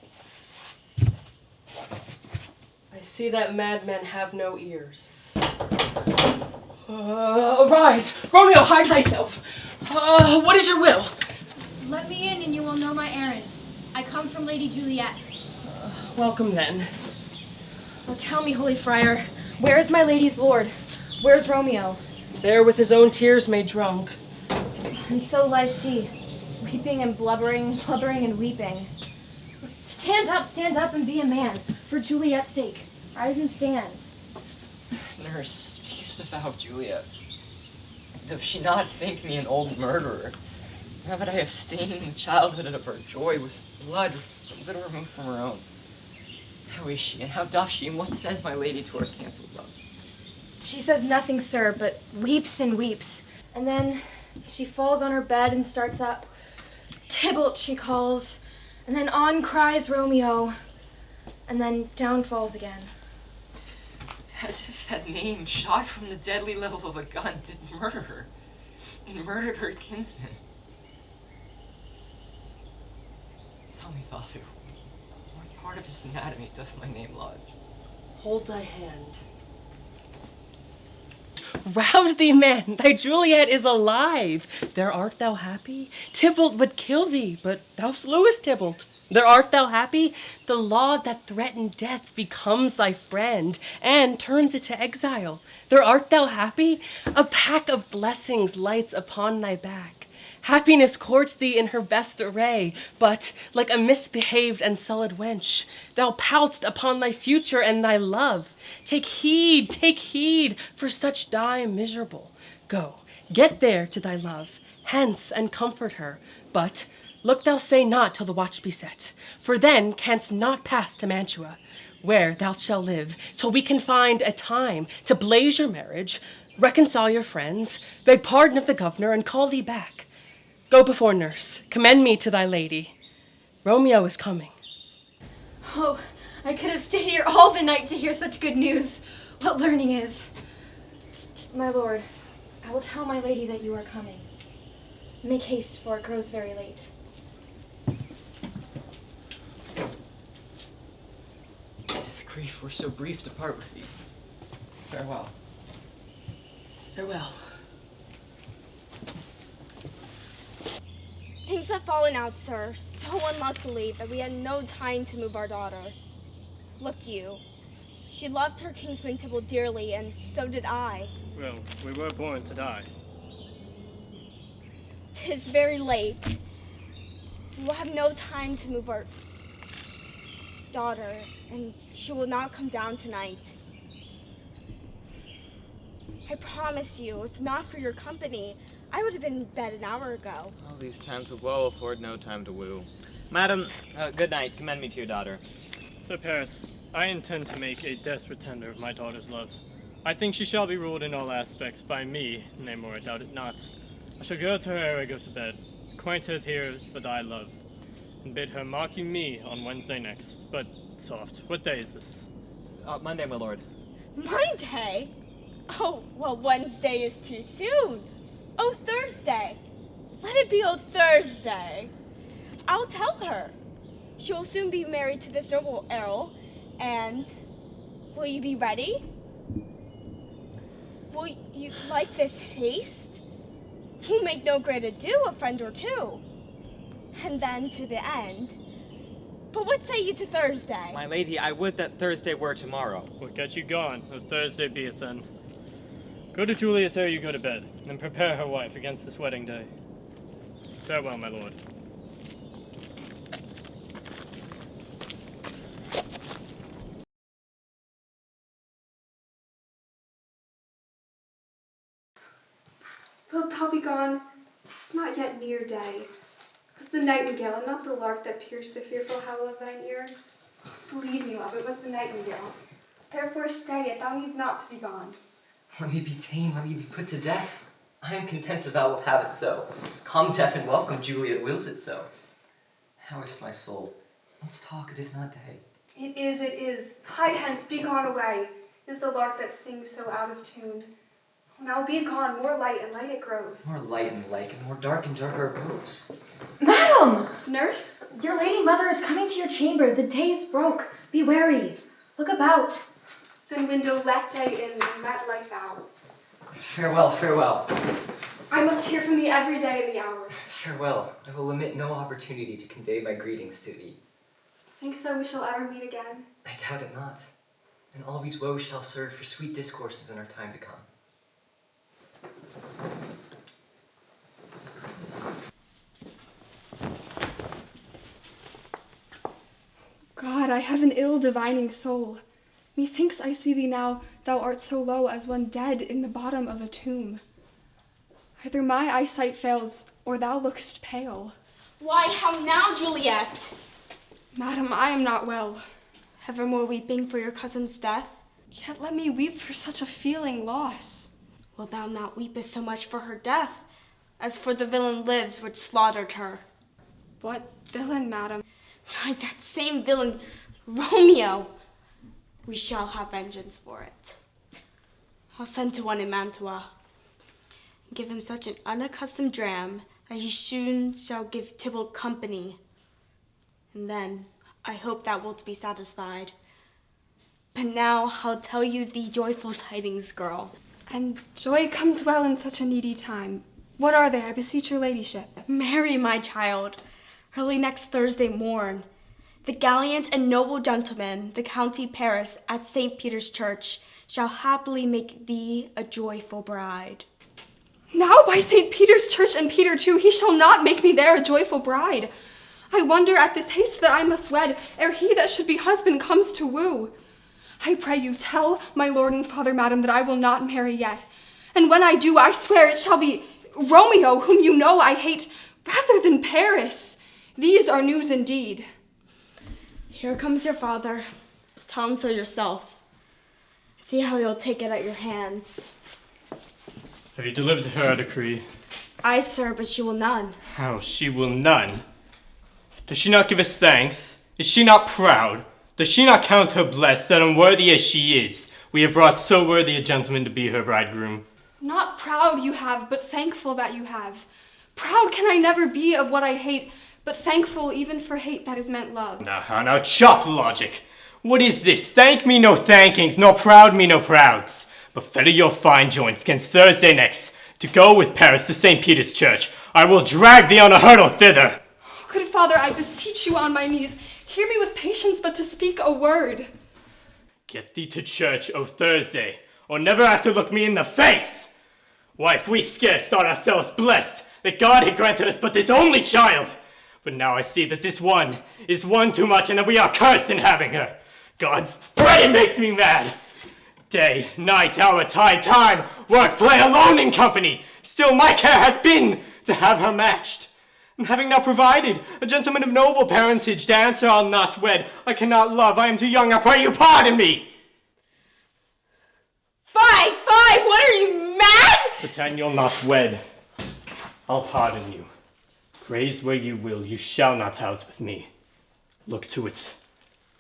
I see that madmen have no ears. Arise! Romeo, hide thyself! What is your will? Let me in and you will know my errand. I come from Lady Juliet. Welcome then. Oh, tell me, holy friar, where is my lady's lord? Where's Romeo? There with his own tears made drunk. And so lies she, weeping and blubbering and weeping. Stand up and be a man, for Juliet's sake. Rise and stand. Nurse, speakest thou of Juliet? Doth she not think me an old murderer? Now that I have stained the childhood of her joy with blood a little removed from her own. How is she, and how doth she, and what says my lady to her cancelled love? She says nothing, sir, but weeps and weeps. And then she falls on her bed and starts up. Tybalt, she calls, and then on cries Romeo, and then down falls again. As if that name, shot from the deadly level of a gun, did murder her, and murdered her kinsman. Tell me, Father, what part of his anatomy doth my name lodge? Hold thy hand. Rouse thee, man, thy Juliet is alive. There art thou happy? Tybalt would kill thee, but thou slewest Tybalt. There art thou happy? The law that threatened death becomes thy friend and turns it to exile. There art thou happy? A pack of blessings lights upon thy back. Happiness courts thee in her best array, but, like a misbehaved and sullied wench, thou pout'st upon thy future and thy love. Take heed, for such die miserable. Go, get there to thy love, hence and comfort her, but look thou say not till the watch be set, for then canst not pass to Mantua, where thou shalt live, till we can find a time to blaze your marriage, reconcile your friends, beg pardon of the governor, and call thee back. Go before, nurse. Commend me to thy lady. Romeo is coming. Oh, I could have stayed here all the night to hear such good news. What learning is. My lord, I will tell my lady that you are coming. Make haste, for it grows very late. If grief were so brief to part with thee, farewell. Farewell. Things have fallen out, sir, so unluckily that we had no time to move our daughter. Look you, she loved her kinsman Tybalt dearly, and so did I. Well, we were born to die. 'Tis very late. We will have no time to move our daughter, and she will not come down tonight. I promise you, if not for your company, I would have been in bed an hour ago. All these times of woe afford no time to woo. Madam, good night. Commend me to your daughter. Sir Paris, I intend to make a desperate tender of my daughter's love. I think she shall be ruled in all aspects by me, nay more, I doubt it not. I shall go to her ere I go to bed, acquaint her here for thy love, and bid her mark you me on Wednesday next. But soft, what day is this? Monday, my lord. Monday? Oh, well, Wednesday is too soon. Oh, Thursday. Let it be Thursday. I'll tell her. She will soon be married to this noble earl, and will you be ready? Will you like this haste? We'll make no great ado, a friend or two. And then to the end. But what say you to Thursday? My lady, I would that Thursday were tomorrow. What get you gone? O Thursday be it then. Go to Juliet ere you go to bed, and prepare her wife against this wedding day. Farewell, my lord. Wilt thou be gone? It's not yet near day. 'Twas the nightingale and not the lark that pierced the fearful howl of thine ear. Believe me, love, it was the nightingale. Therefore stay, yet thou needs not to be gone. Let me be tame, let me be put to death. I am content so thou wilt have it so. Come, deaf and welcome, Juliet wills it so. How is my soul? Let's talk, it is not day. It is. Hie hence, be gone away. It is the lark that sings so out of tune. Now be gone, more light and light it grows. More light and like, and more dark and darker it grows. Madam! Nurse? Your lady mother is coming to your chamber. The day is broke. Be wary. Look about. Then window let day in and let life out. Farewell, farewell. I must hear from thee every day in the hour. Farewell, I will omit no opportunity to convey my greetings to thee. Thinkst thou we shall ever meet again? I doubt it not. And all these woes shall serve for sweet discourses in our time to come. God, I have an ill divining soul. Methinks I see thee now, thou art so low as one dead in the bottom of a tomb. Either my eyesight fails, or thou look'st pale. Why, how now, Juliet? Madam, I am not well. Evermore weeping for your cousin's death? Yet let me weep for such a feeling loss. Wilt thou not weep as so much for her death, as for the villain lives which slaughtered her? What villain, madam? Like that same villain, Romeo. We shall have vengeance for it. I'll send to one in Mantua. Give him such an unaccustomed dram that he soon shall give Tybalt company. And then I hope thou wilt be satisfied. But now I'll tell you the joyful tidings, girl. And joy comes well in such a needy time. What are they, I beseech your ladyship? Marry, my child, early next Thursday morn. The gallant and noble gentleman, the County Paris, at St. Peter's Church, shall happily make thee a joyful bride. Now by St. Peter's Church and Peter too, he shall not make me there a joyful bride. I wonder at this haste that I must wed, ere he that should be husband comes to woo. I pray you tell my lord and father, madam, that I will not marry yet. And when I do, I swear it shall be Romeo, whom you know I hate, rather than Paris. These are news indeed. Here comes your father. Tell him so yourself. See how he'll take it at your hands. Have you delivered her a decree? Aye, sir, but she will none. How, she will none? Does she not give us thanks? Is she not proud? Does she not count her blessed that unworthy as she is, we have brought so worthy a gentleman to be her bridegroom? Not proud you have, but thankful that you have. Proud can I never be of what I hate, but thankful even for hate that is meant love. Now, chop logic. What is this? Thank me no thankings, nor proud me no prouds. But fetter your fine joints 'gainst Thursday next, to go with Paris to St. Peter's Church. I will drag thee on a hurdle thither. Good father, I beseech you on my knees, hear me with patience but to speak a word. Get thee to church, O Thursday, or never have to look me in the face. Why, if we scarce thought ourselves blessed, that God had granted us but this only child. But now I see that this one is one too much, and that we are cursed in having her. God's brain makes me mad. Day, night, hour, tide, time, work, play, alone in company. Still my care hath been to have her matched. And having now provided a gentleman of noble parentage to answer I'll not wed, I cannot love, I am too young, I pray you pardon me. Fie, what are you, mad? Pretend you'll not wed. I'll pardon you. Graze where you will, you shall not house with me. Look to it.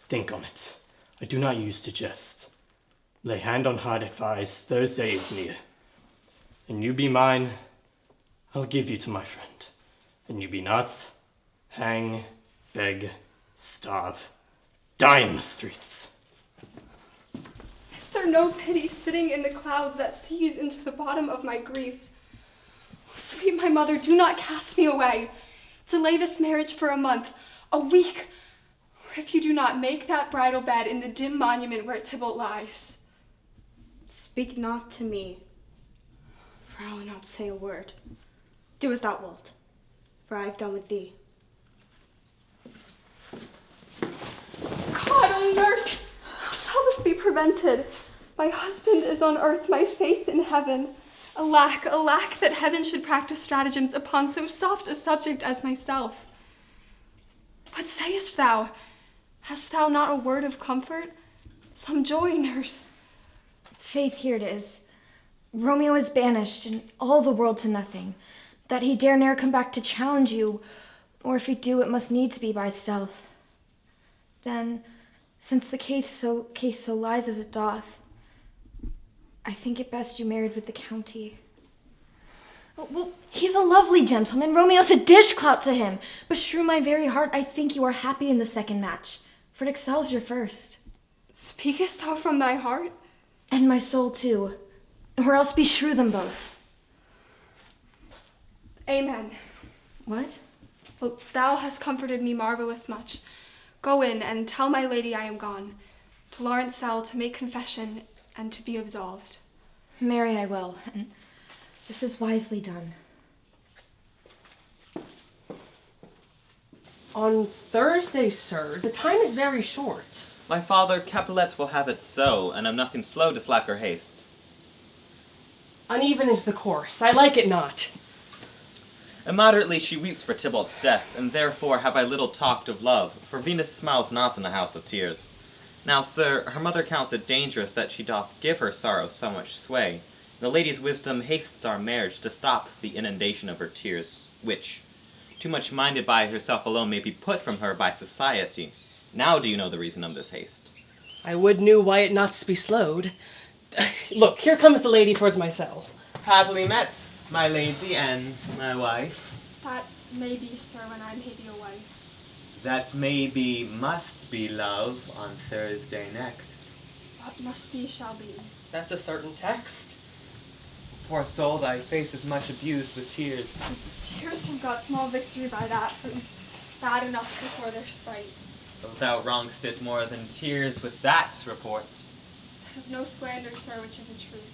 Think on it. I do not use to jest. Lay hand on heart, advise, Thursday is near. And you be mine, I'll give you to my friend. And you be not, hang, beg, starve, die in the streets. Is there no pity sitting in the clouds that sees into the bottom of my grief? Oh, sweet my mother, do not cast me away. Delay this marriage for a month, a week, or if you do not make that bridal bed in the dim monument where Tybalt lies. Speak not to me, for I will not say a word. Do as thou wilt, for I have done with thee. God, oh nurse, how shall this be prevented? My husband is on earth, my faith in heaven. Alack, alack, that heaven should practice stratagems upon so soft a subject as myself. What sayest thou? Hast thou not a word of comfort? Some joy, nurse? Faith, here it is. Romeo is banished, and all the world to nothing, that he dare ne'er come back to challenge you, or if he do, it must needs be by stealth. Then, since the case so lies as it doth, I think it best you married with the county. Well, he's a lovely gentleman. Romeo's a dishclout to him. Beshrew my very heart, I think you are happy in the second match, for it excels your first. Speakest thou from thy heart? And my soul too, or else beshrew them both. Amen. What? Well, thou hast comforted me marvelous much. Go in and tell my lady I am gone, to Lawrence cell to make confession and to be absolved. Marry I will, and this is wisely done. On Thursday, sir, the time is very short. My father, Capulet, will have it so, and am nothing slow to slack her haste. Uneven is the course, I like it not. Immoderately she weeps for Tybalt's death, and therefore have I little talked of love, for Venus smiles not in the house of tears. Now, sir, her mother counts it dangerous that she doth give her sorrow so much sway. The lady's wisdom hastes our marriage to stop the inundation of her tears, which, too much minded by herself alone may be put from her by society. Now do you know the reason of this haste? I would knew why it not be slowed. Look, here comes the lady towards my cell. Happily met, my lady and my wife. That may be, sir, when I may be a wife. That may be, must be, love, on Thursday next. What must be shall be. That's a certain text. Poor soul, thy face is much abused with tears. Tears have got small victory by that, for it was bad enough before their spite. Though thou wrongst it more than tears with that report. That is no slander, sir, which is a truth.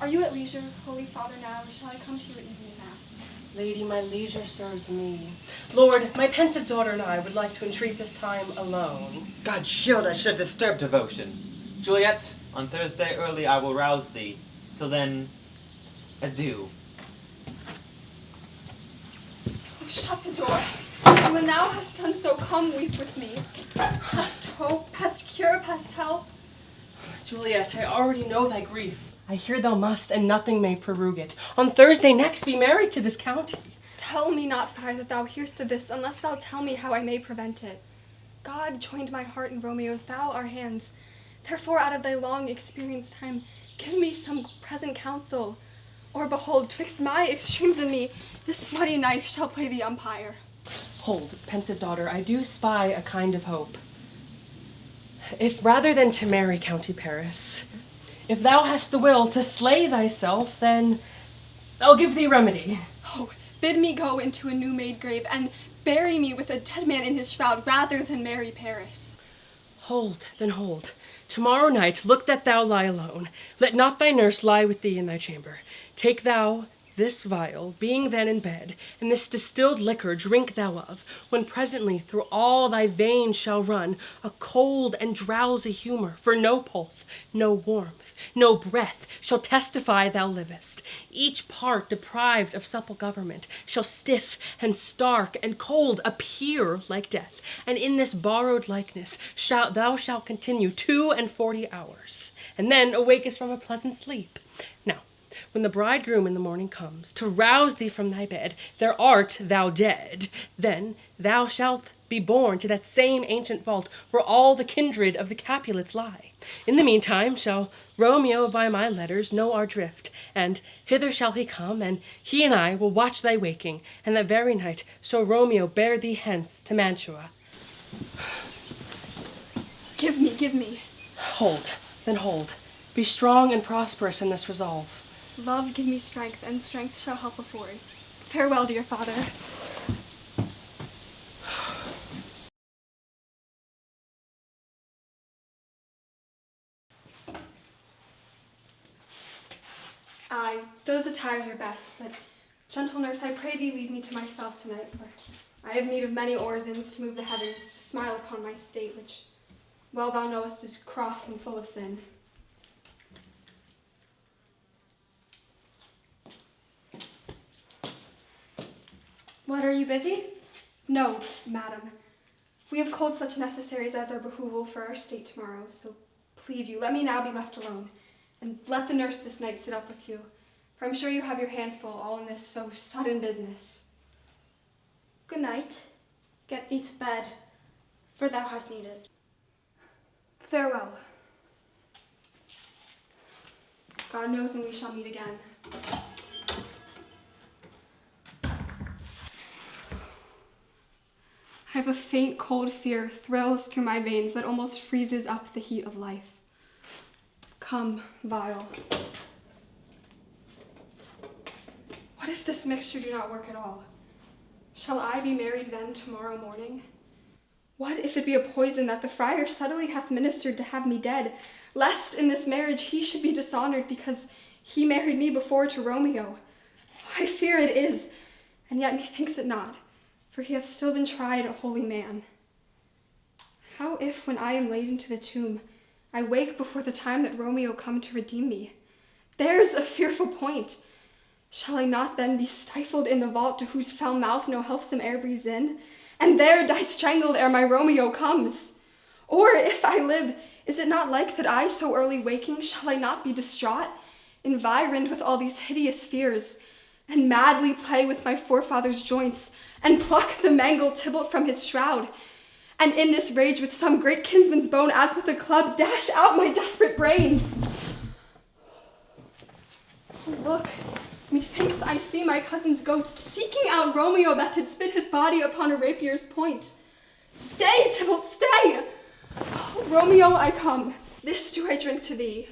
Are you at leisure, Holy Father, now, or shall I come to you at evening mass? Lady, my leisure serves me. Lord, my pensive daughter and I would like to entreat this time alone. God shield us should disturb devotion. Juliet, on Thursday early I will rouse thee. Till then, adieu. Oh, shut the door. And when thou hast done so, come weep with me. Past hope, past cure, past help. Juliet, I already know thy grief. I hear thou must, and nothing may prorogue it. On Thursday next be married to this county. Tell me not, Friar, that thou hearest of this, unless thou tell me how I may prevent it. God joined my heart and Romeo's, thou our hands. Therefore, out of thy long experienced time, give me some present counsel. Or behold, twixt my extremes and me, this bloody knife shall play the umpire. Hold, pensive daughter, I do spy a kind of hope. If rather than to marry County Paris, if thou hast the will to slay thyself, then I'll give thee remedy. Oh, bid me go into a new-made grave and bury me with a dead man in his shroud rather than marry Paris. Hold, then hold. Tomorrow night look that thou lie alone. Let not thy nurse lie with thee in thy chamber. Take thou this vial, being then in bed, and this distilled liquor drink thou of, when presently through all thy veins shall run a cold and drowsy humor, for no pulse, no warmth, no breath shall testify thou livest. Each part deprived of supple government shall stiff and stark and cold appear like death, and in this borrowed likeness thou shalt continue 42 hours, and then awakest from a pleasant sleep. Now, when the bridegroom in the morning comes to rouse thee from thy bed, there art thou dead. Then thou shalt be borne to that same ancient vault where all the kindred of the Capulets lie. In the meantime shall Romeo by my letters know our drift, and hither shall he come, and he and I will watch thy waking, and that very night shall Romeo bear thee hence to Mantua. Give me. Hold, then hold. Be strong and prosperous in this resolve. Love give me strength, and strength shall help afford. Farewell, dear father. Aye, those attires are best, but gentle nurse, I pray thee leave me to myself tonight, for I have need of many orisons to move the heavens, to smile upon my state, which, well thou knowest, is cross and full of sin. What, are you busy? No, madam. We have culled such necessaries as are behooveful for our state tomorrow, so please you, let me now be left alone, and let the nurse this night sit up with you, for I'm sure you have your hands full all in this so sudden business. Good night. Get thee to bed, for thou hast need it. Farewell. God knows when we shall meet again. I have a faint cold fear thrills through my veins that almost freezes up the heat of life. Come, vial. What if this mixture do not work at all? Shall I be married then tomorrow morning? What if it be a poison that the friar subtly hath ministered to have me dead, lest in this marriage he should be dishonored because he married me before to Romeo? I fear it is, and yet methinks it not, for he hath still been tried a holy man. How if, when I am laid into the tomb, I wake before the time that Romeo come to redeem me? There's a fearful point. Shall I not then be stifled in the vault to whose foul mouth no healthsome air breathes in, and there die strangled ere my Romeo comes? Or if I live, is it not like that I, so early waking, shall I not be distraught, environed with all these hideous fears, and madly play with my forefather's joints, and pluck the mangled Tybalt from his shroud, and in this rage with some great kinsman's bone, as with a club, dash out my desperate brains. Look, methinks I see my cousin's ghost seeking out Romeo that did spit his body upon a rapier's point. Stay, Tybalt, stay! Oh, Romeo, I come. This do I drink to thee.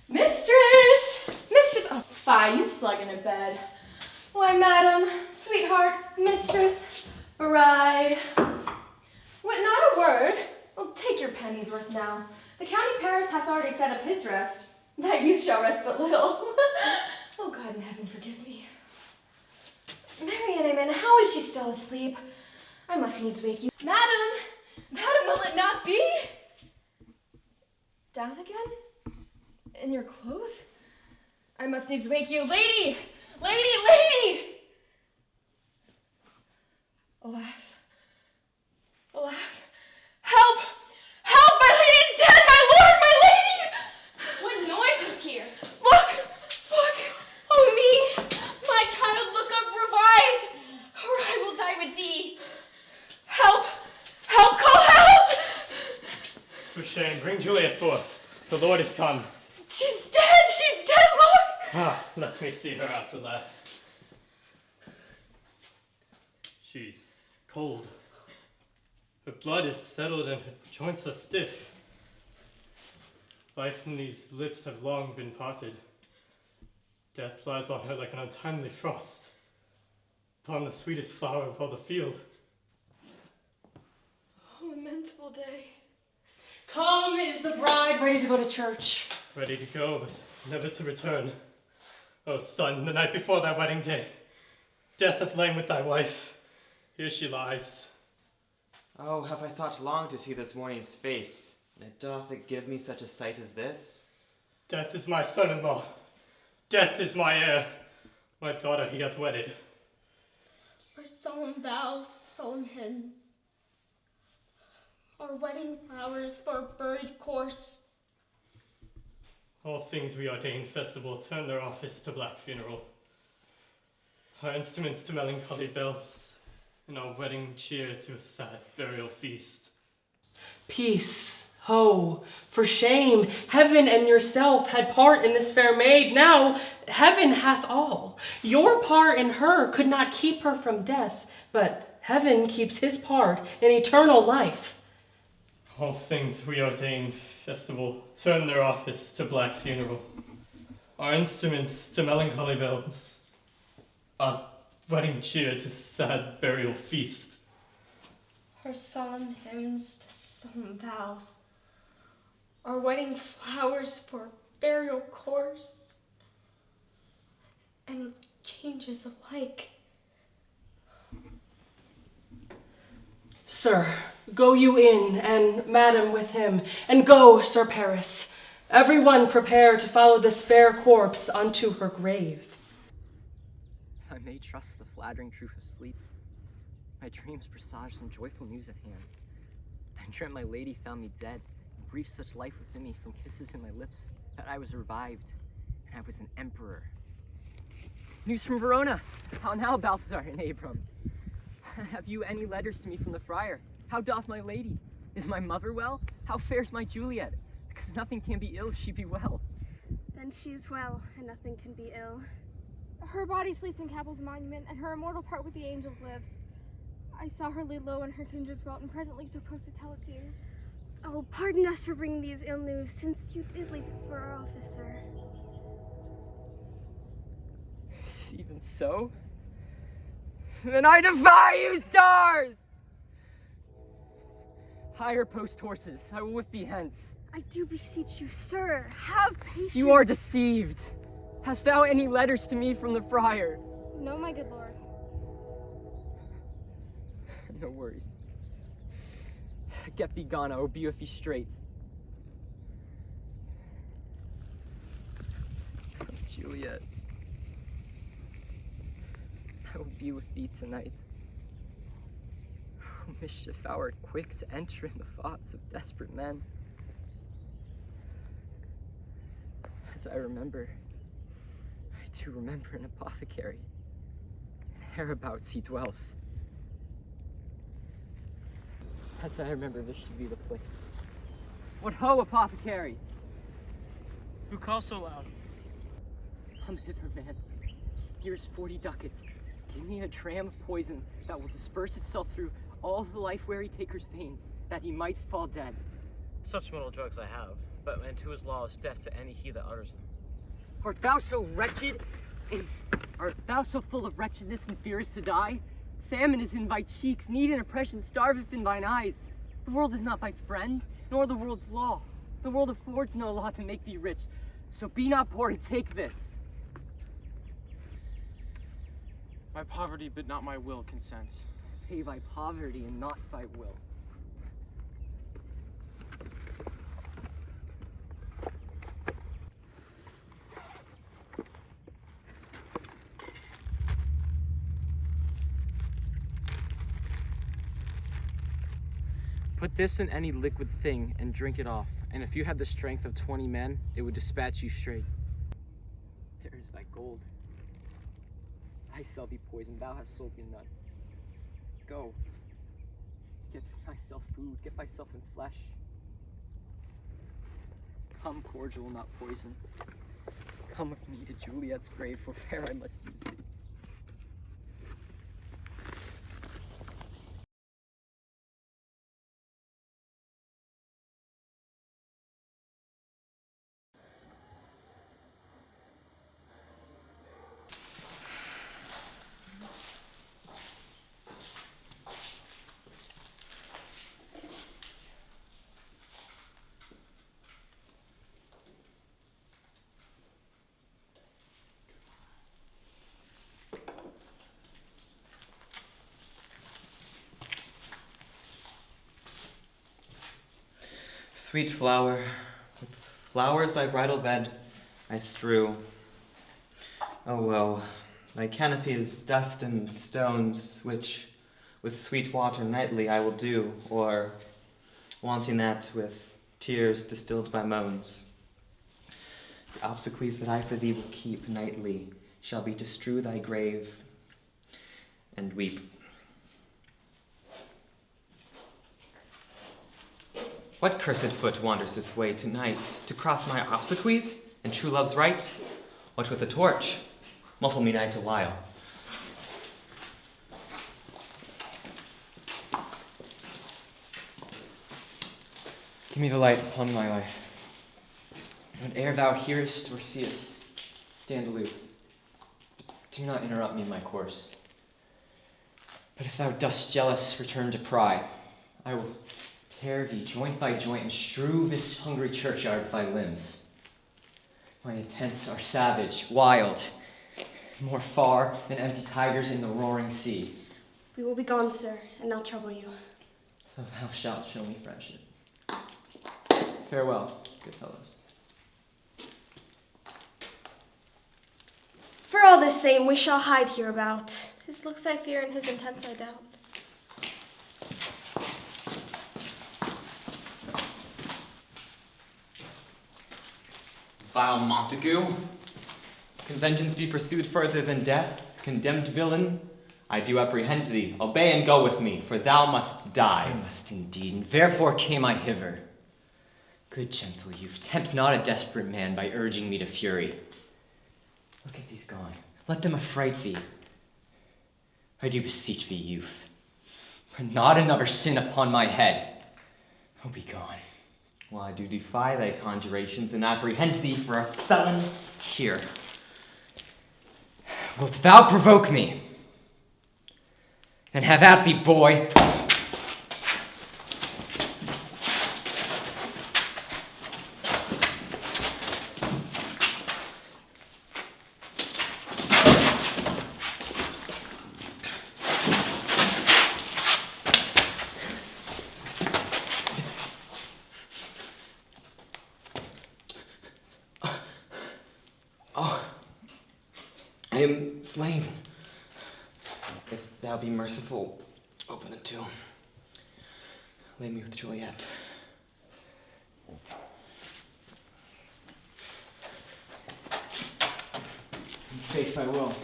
Mistress! Oh, fie, you slug in a bed. Why, madam, sweetheart, mistress, bride. What, not a word? Well, take your penny's worth now. The county Paris hath already set up his rest. That youth shall rest but little. Oh, God in heaven, forgive me. Marian, amen, how is she still asleep? I must needs wake you. Madam, will it not be? Down again? In your clothes? I must needs wake you. Lady! Alas. Help! My lady's dead! My lord, my lady! What noise is here? Look! Oh me! My child, look up, revive! Or I will die with thee. Help! Call help! For shame, bring Juliet forth. The Lord is come. She's dead, look! Ah, let me see her out at last. She's cold. Her blood is settled and her joints are stiff. Life and these lips have long been parted. Death lies on her like an untimely frost upon the sweetest flower of all the field. Oh, lamentable day. Come, is the bride ready to go to church? Ready to go, but never to return. O son, the night before thy wedding day, death hath lain with thy wife. Here she lies. Oh, have I thought long to see this morning's face, and doth it give me such a sight as this? Death is my son-in-law. Death is my heir. My daughter he hath wedded. Our solemn vows, solemn hymns. Our wedding flowers for our buried corse. All things we ordain festival turn their office to black funeral. Our instruments to melancholy bells, and our wedding cheer to a sad burial feast. Peace, ho, for shame, heaven and yourself had part in this fair maid, now heaven hath all. Your part in her could not keep her from death, but heaven keeps his part in eternal life. All things we ordain festival turn their office to black funeral. Our instruments to melancholy bells, our wedding cheer to sad burial feast. Our solemn hymns to solemn vows. Our wedding flowers for burial course. And changes alike. Sir, go you in, and madam with him, and go, Sir Paris. Everyone prepare to follow this fair corpse unto her grave. I may trust the flattering truth of sleep. My dreams presage some joyful news at hand. I dreamt my lady found me dead, and breathed such life within me from kisses in my lips that I was revived, and I was an emperor. News from Verona! How now, Balthazar and Abram? Have you any letters to me from the friar? How doth my lady? Is my mother well? How fares my Juliet? Because nothing can be ill if she be well. Then she is well, and nothing can be ill. Her body sleeps in Capel's monument, and her immortal part with the angels lives. I saw her lay low in her kindred's vault, and presently so post to tell it to you. Oh, pardon us for bringing these ill news, since you did leave it for our officer. Even so? Then I defy you, stars! Higher post horses, I will with thee hence. I do beseech you, sir, have patience. You are deceived. Hast thou any letters to me from the friar? No, my good lord. No worries. Get thee gone, I will be with thee straight. Juliet, I will be with thee tonight. mischief thou art quick to enter in the thoughts of desperate men. As I remember, I do remember an apothecary. Hereabouts he dwells. As I remember, this should be the place. What ho, apothecary! Who calls so loud? Come hither, man. Here's 40 ducats. Give me a dram of poison that will disperse itself through all the life-weary taker's veins, that he might fall dead. Such mortal drugs I have, but and who is lawless death to any he that utters them. Art thou so wretched? Art thou so full of wretchedness and fearest to die? Famine is in thy cheeks, need and oppression starveth in thine eyes. The world is not thy friend, nor the world's law. The world affords no law to make thee rich, so be not poor and take this. My poverty, but not my will, consents. Pay thy poverty and not thy will. Put this in any liquid thing and drink it off, and if you had the strength of 20 men, it would dispatch you straight. There is thy gold. I sell thee poison, thou hast sold me none. Go. Get thyself food, get thyself in flesh. Come cordial, not poison. Come with me to Juliet's grave, for there I must use thee. Sweet flower, with flowers thy bridal bed I strew. Oh woe, thy canopy is dust and stones, which with sweet water nightly I will dew, or, wanting that, with tears distilled by moans. The obsequies that I for thee will keep nightly shall be to strew thy grave and weep. What cursed foot wanders this way tonight to cross my obsequies and true love's right? What with a torch? Muffle me night a while. Give me the light upon my life. Whene'er thou hearest or seest, stand aloof. Do not interrupt me in my course. But if thou dost jealous return to pry, I will tear thee joint by joint and strew this hungry churchyard with thy limbs. My intents are savage, wild, more far than empty tigers in the roaring sea. We will be gone, sir, and not trouble you. So thou shalt show me friendship. Farewell, good fellows. For all the same, we shall hide hereabout. His looks I fear, and his intents I doubt. Vile Montague, can vengeance be pursued further than death? Condemned villain, I do apprehend thee. Obey and go with me, for thou must die. I must indeed, and therefore came I hither. Good gentle youth, tempt not a desperate man by urging me to fury. Look at these gone. Let them affright thee. I do beseech thee, youth, for not another sin upon my head. Oh, be gone. Well, I do defy thy conjurations and apprehend thee for a felon. Here. Wilt thou provoke me? And have at thee, boy. I am slain. If thou be merciful, open the tomb. Lay me with Juliet. In faith I will.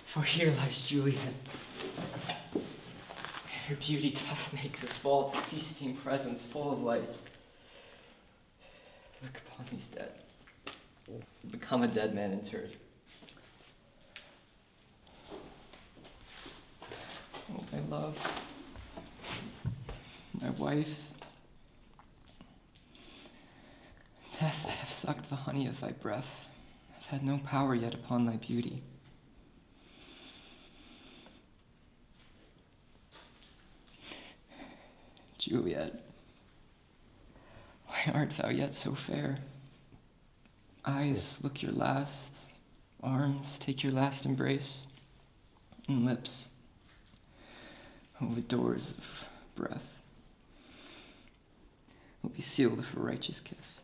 For here lies Juliet. Her beauty doth make this vault a feasting presence full of light. Look upon these dead. Become a dead man interred. Oh, my love. My wife. Death, I have sucked the honey of thy breath. I've had no power yet upon thy beauty. Juliet, why art thou yet so fair? Eyes, look your last. Arms, take your last embrace. And lips, oh, the doors of breath, will be sealed with a righteous kiss.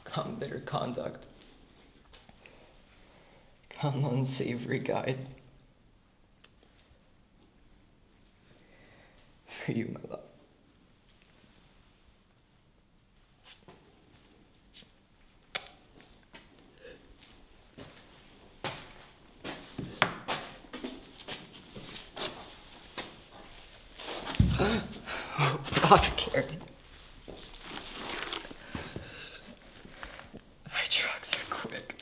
Come, bitter conduct. Come, unsavory guide. For you, my love. Apothecary. My drugs are quick.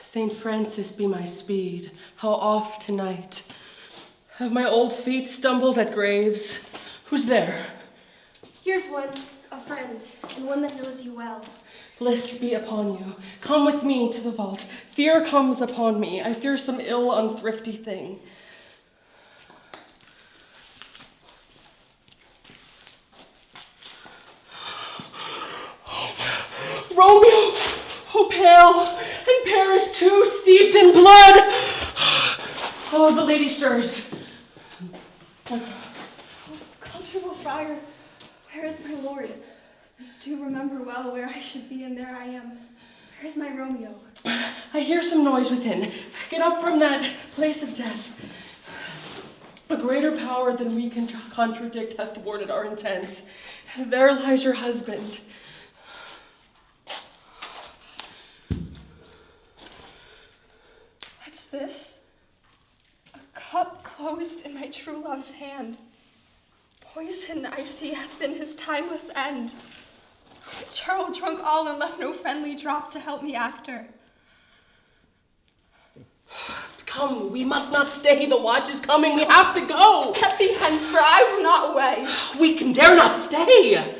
St. Francis be my speed, how oft tonight have my old feet stumbled at graves. Who's there? Here's one, a friend, and one that knows you well. Bliss be upon you. Come with me to the vault. Fear comes upon me. I fear some ill, unthrifty thing. Romeo! Oh, pale, and Paris too, steeped in blood! Oh, the lady stirs. Comfortable friar, where is my lord? Do remember well where I should be, and there I am. Where is my Romeo? I hear some noise within. Get up from that place of death. A greater power than we can contradict hath thwarted our intents. There lies your husband. What's this? A cup closed in my true love's hand. Poison icy hath been his timeless end. Churl drunk all and left no friendly drop to help me after. Come, we must not stay. The watch is coming. We have to go. Get thee hence, for I will not away. We can dare not stay.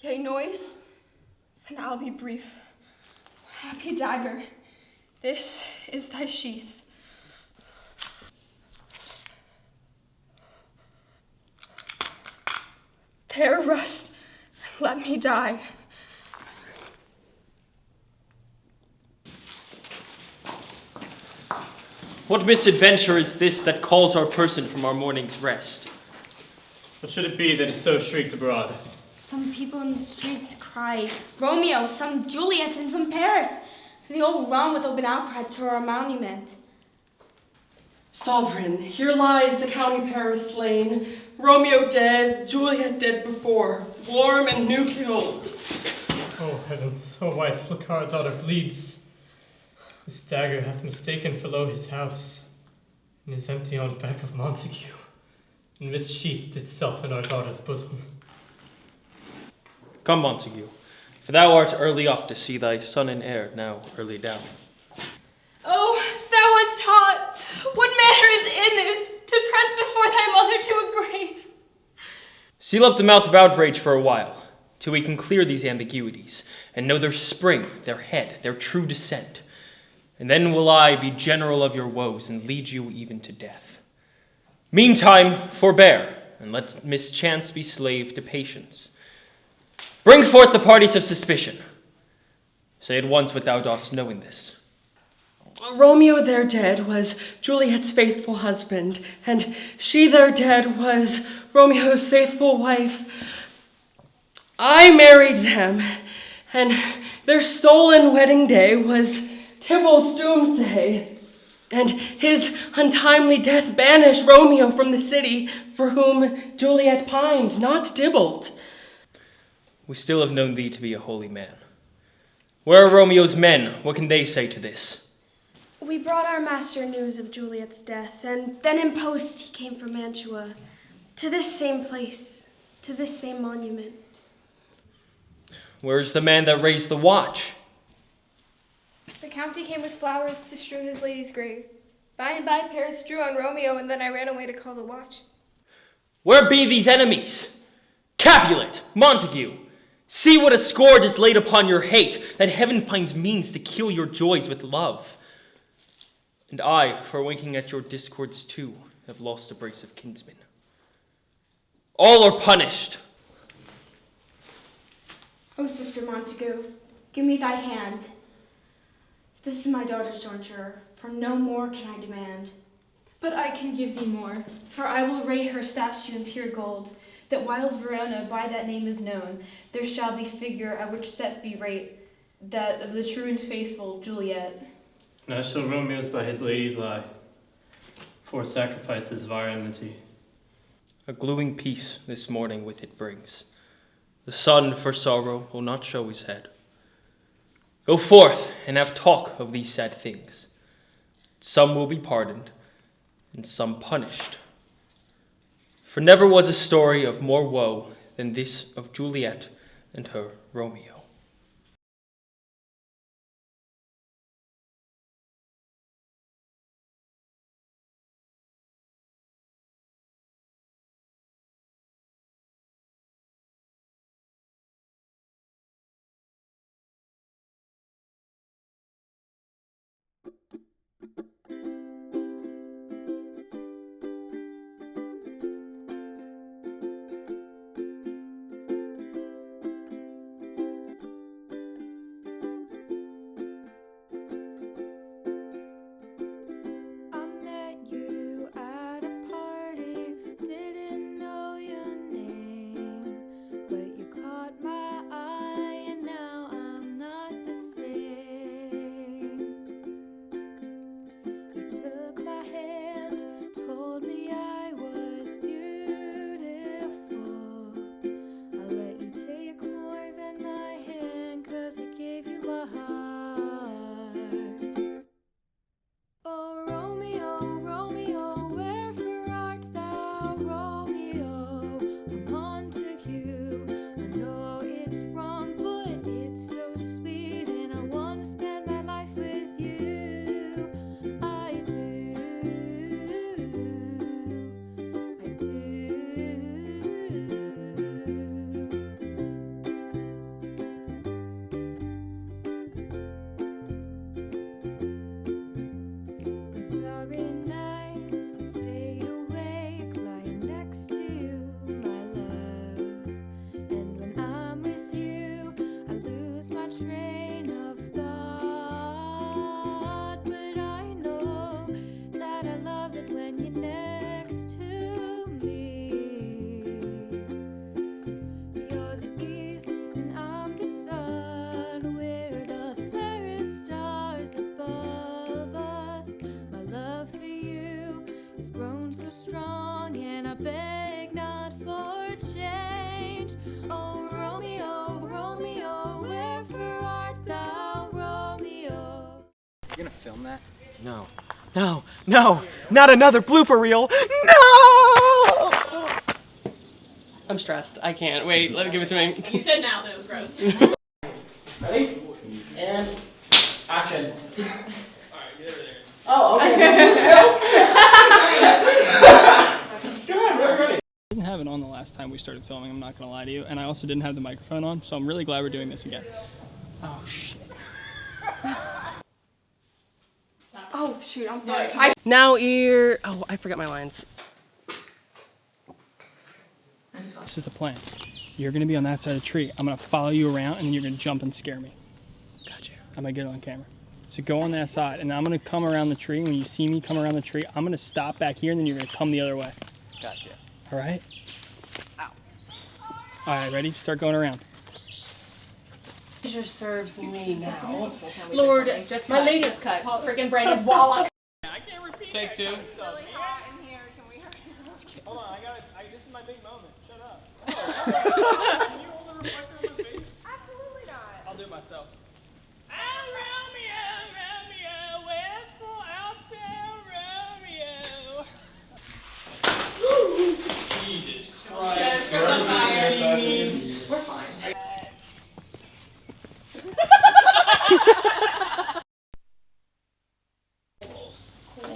Yea, noise? Then I'll be brief. Happy dagger, this is thy sheath. There rest, and let me die. What misadventure is this that calls our person from our morning's rest? What should it be that is so shrieked abroad? Some people in the streets cry, Romeo, some Juliet, and some Paris. And they all run with open outcry to our monument. Sovereign, here lies the county Paris slain. Romeo dead, Juliet dead before, warm and new killed. Oh heavens, oh wife, look how our daughter bleeds. This dagger hath mistaken for lo his house, and is empty on back of Montague, and mid-sheathed itself in our daughter's bosom. Come, Montague, for thou art early up to see thy son and heir now early down. Oh, thou art taught! What manner is in this, to press before thy mother to a grave? Seal up the mouth of outrage for a while, till we can clear these ambiguities, and know their spring, their head, their true descent. And then will I be general of your woes, and lead you even to death. Meantime, forbear, and let mischance be slave to patience. Bring forth the parties of suspicion. Say at once what thou dost know in this. Romeo there dead was Juliet's faithful husband, and she there dead was Romeo's faithful wife. I married them, and their stolen wedding day was Tybalt's doomsday, and his untimely death banished Romeo from the city for whom Juliet pined, not Tybalt. We still have known thee to be a holy man. Where are Romeo's men? What can they say to this? We brought our master news of Juliet's death, and then in post he came from Mantua, to this same place, to this same monument. Where is the man that raised the watch? The county came with flowers to strew his lady's grave. By and by Paris drew on Romeo, and then I ran away to call the watch. Where be these enemies? Capulet, Montague, see what a scourge is laid upon your hate, that heaven finds means to kill your joys with love. And I, for winking at your discords too, have lost a brace of kinsmen. All are punished. O Sister Montague, give me thy hand. This is my daughter's jointure, for no more can I demand. But I can give thee more, for I will ray her statue in pure gold, that whiles Verona by that name is known, there shall be figure at which set be rate, that of the true and faithful Juliet. Now shall Romeo's by his ladies lie, for sacrifices of our enmity. A glowing peace this morning with it brings. The sun for sorrow will not show his head. Go forth and have talk of these sad things. Some will be pardoned, and some punished. For never was a story of more woe than this of Juliet and her Romeo. You're gonna film that? No. No, no, not another blooper reel. No! I'm stressed. I can't. Wait, let me give it to me. You said now that it was gross. Ready? And action. Alright, get over there. Oh, okay. I didn't have it on the last time we started filming, I'm not gonna lie to you, and I also didn't have the microphone on, so I'm really glad we're doing this again. Oh shit. Oh shoot, I'm sorry. Now ear. Oh, I forgot my lines. This is the plan. You're gonna be on that side of the tree. I'm gonna follow you around and then you're gonna jump and scare me. Gotcha. I'm gonna get it on camera. So go on that side, and I'm gonna come around the tree. When you see me come around the tree, I'm gonna stop back here, and then you're gonna come the other way. Gotcha. All right? Ow. All right, ready? Start going around. Pleasure serves me now. Lord, just my lady just cut. Freaking Brandon's wall. I can't repeat. Take two. It's really hot in here. Can we hurry? Hold on, this is my big moment. Shut up. Can you hold the reflector on my face? Absolutely not. I'll do it myself. Romeo, wherefore art thou, Romeo? Jesus Christ. We're fine.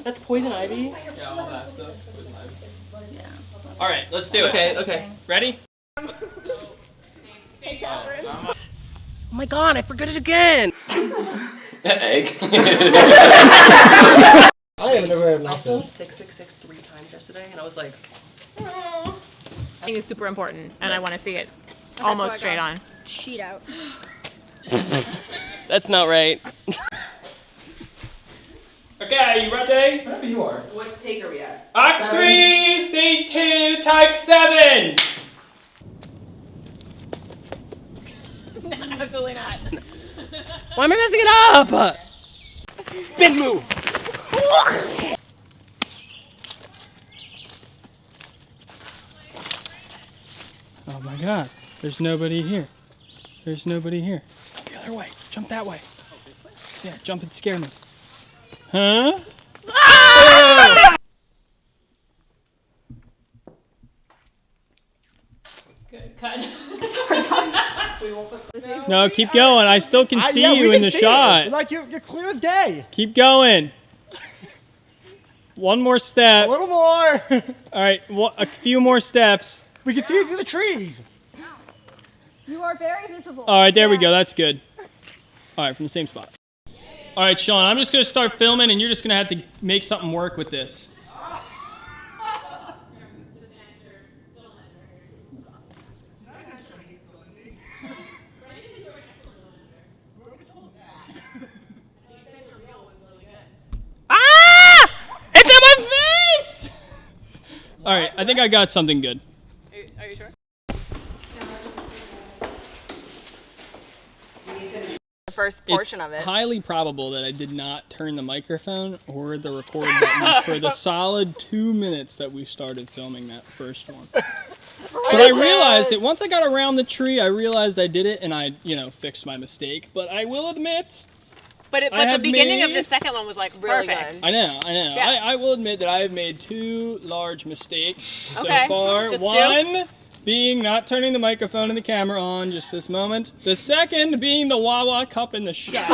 That's poison ivy. Yeah, all that stuff. Poison ivy. Yeah. All right, let's do it. Okay. Ready? Oh my god, I forgot it again! Egg. I have never heard I of saw this. 666 3 times yesterday, and I was like, I think it's super important, and I want to see it almost straight on. Cheat out. that's not right. Okay, you ready? Whatever you are. What take are we at? Act 3, Scene 2, Take 7. Absolutely not. Why am I messing it up? Spin move! Oh my god, there's nobody here. There's nobody here. The other way. Jump that way. Yeah, jump and scare me. Huh? Good cut. No, keep going. I still can see yeah, you we in can the see shot. you. Like you're clear as day. Keep going. One more step. A little more. All right, a few more steps. We can see you through the trees. You are very visible. All right, there we go. That's good. All right, from the same spot. All right, Sean, I'm just going to start filming, and you're just going to have to make something work with this. Ah! It's in my face! All right, I think I got something good. Are you sure? The first portion of it. It's highly probable that I did not turn the microphone or the record button for the solid 2 minutes that we started filming that first one. But I realized that once I got around the tree, I realized I did it, and I, fixed my mistake. But I will admit, But the beginning of the second one was like Really perfect. good. I know. Yeah. I will admit that I have made 2 large mistakes Okay, so far. just One being not turning the microphone and the camera on just this moment. The second being the Wawa cup in the shot.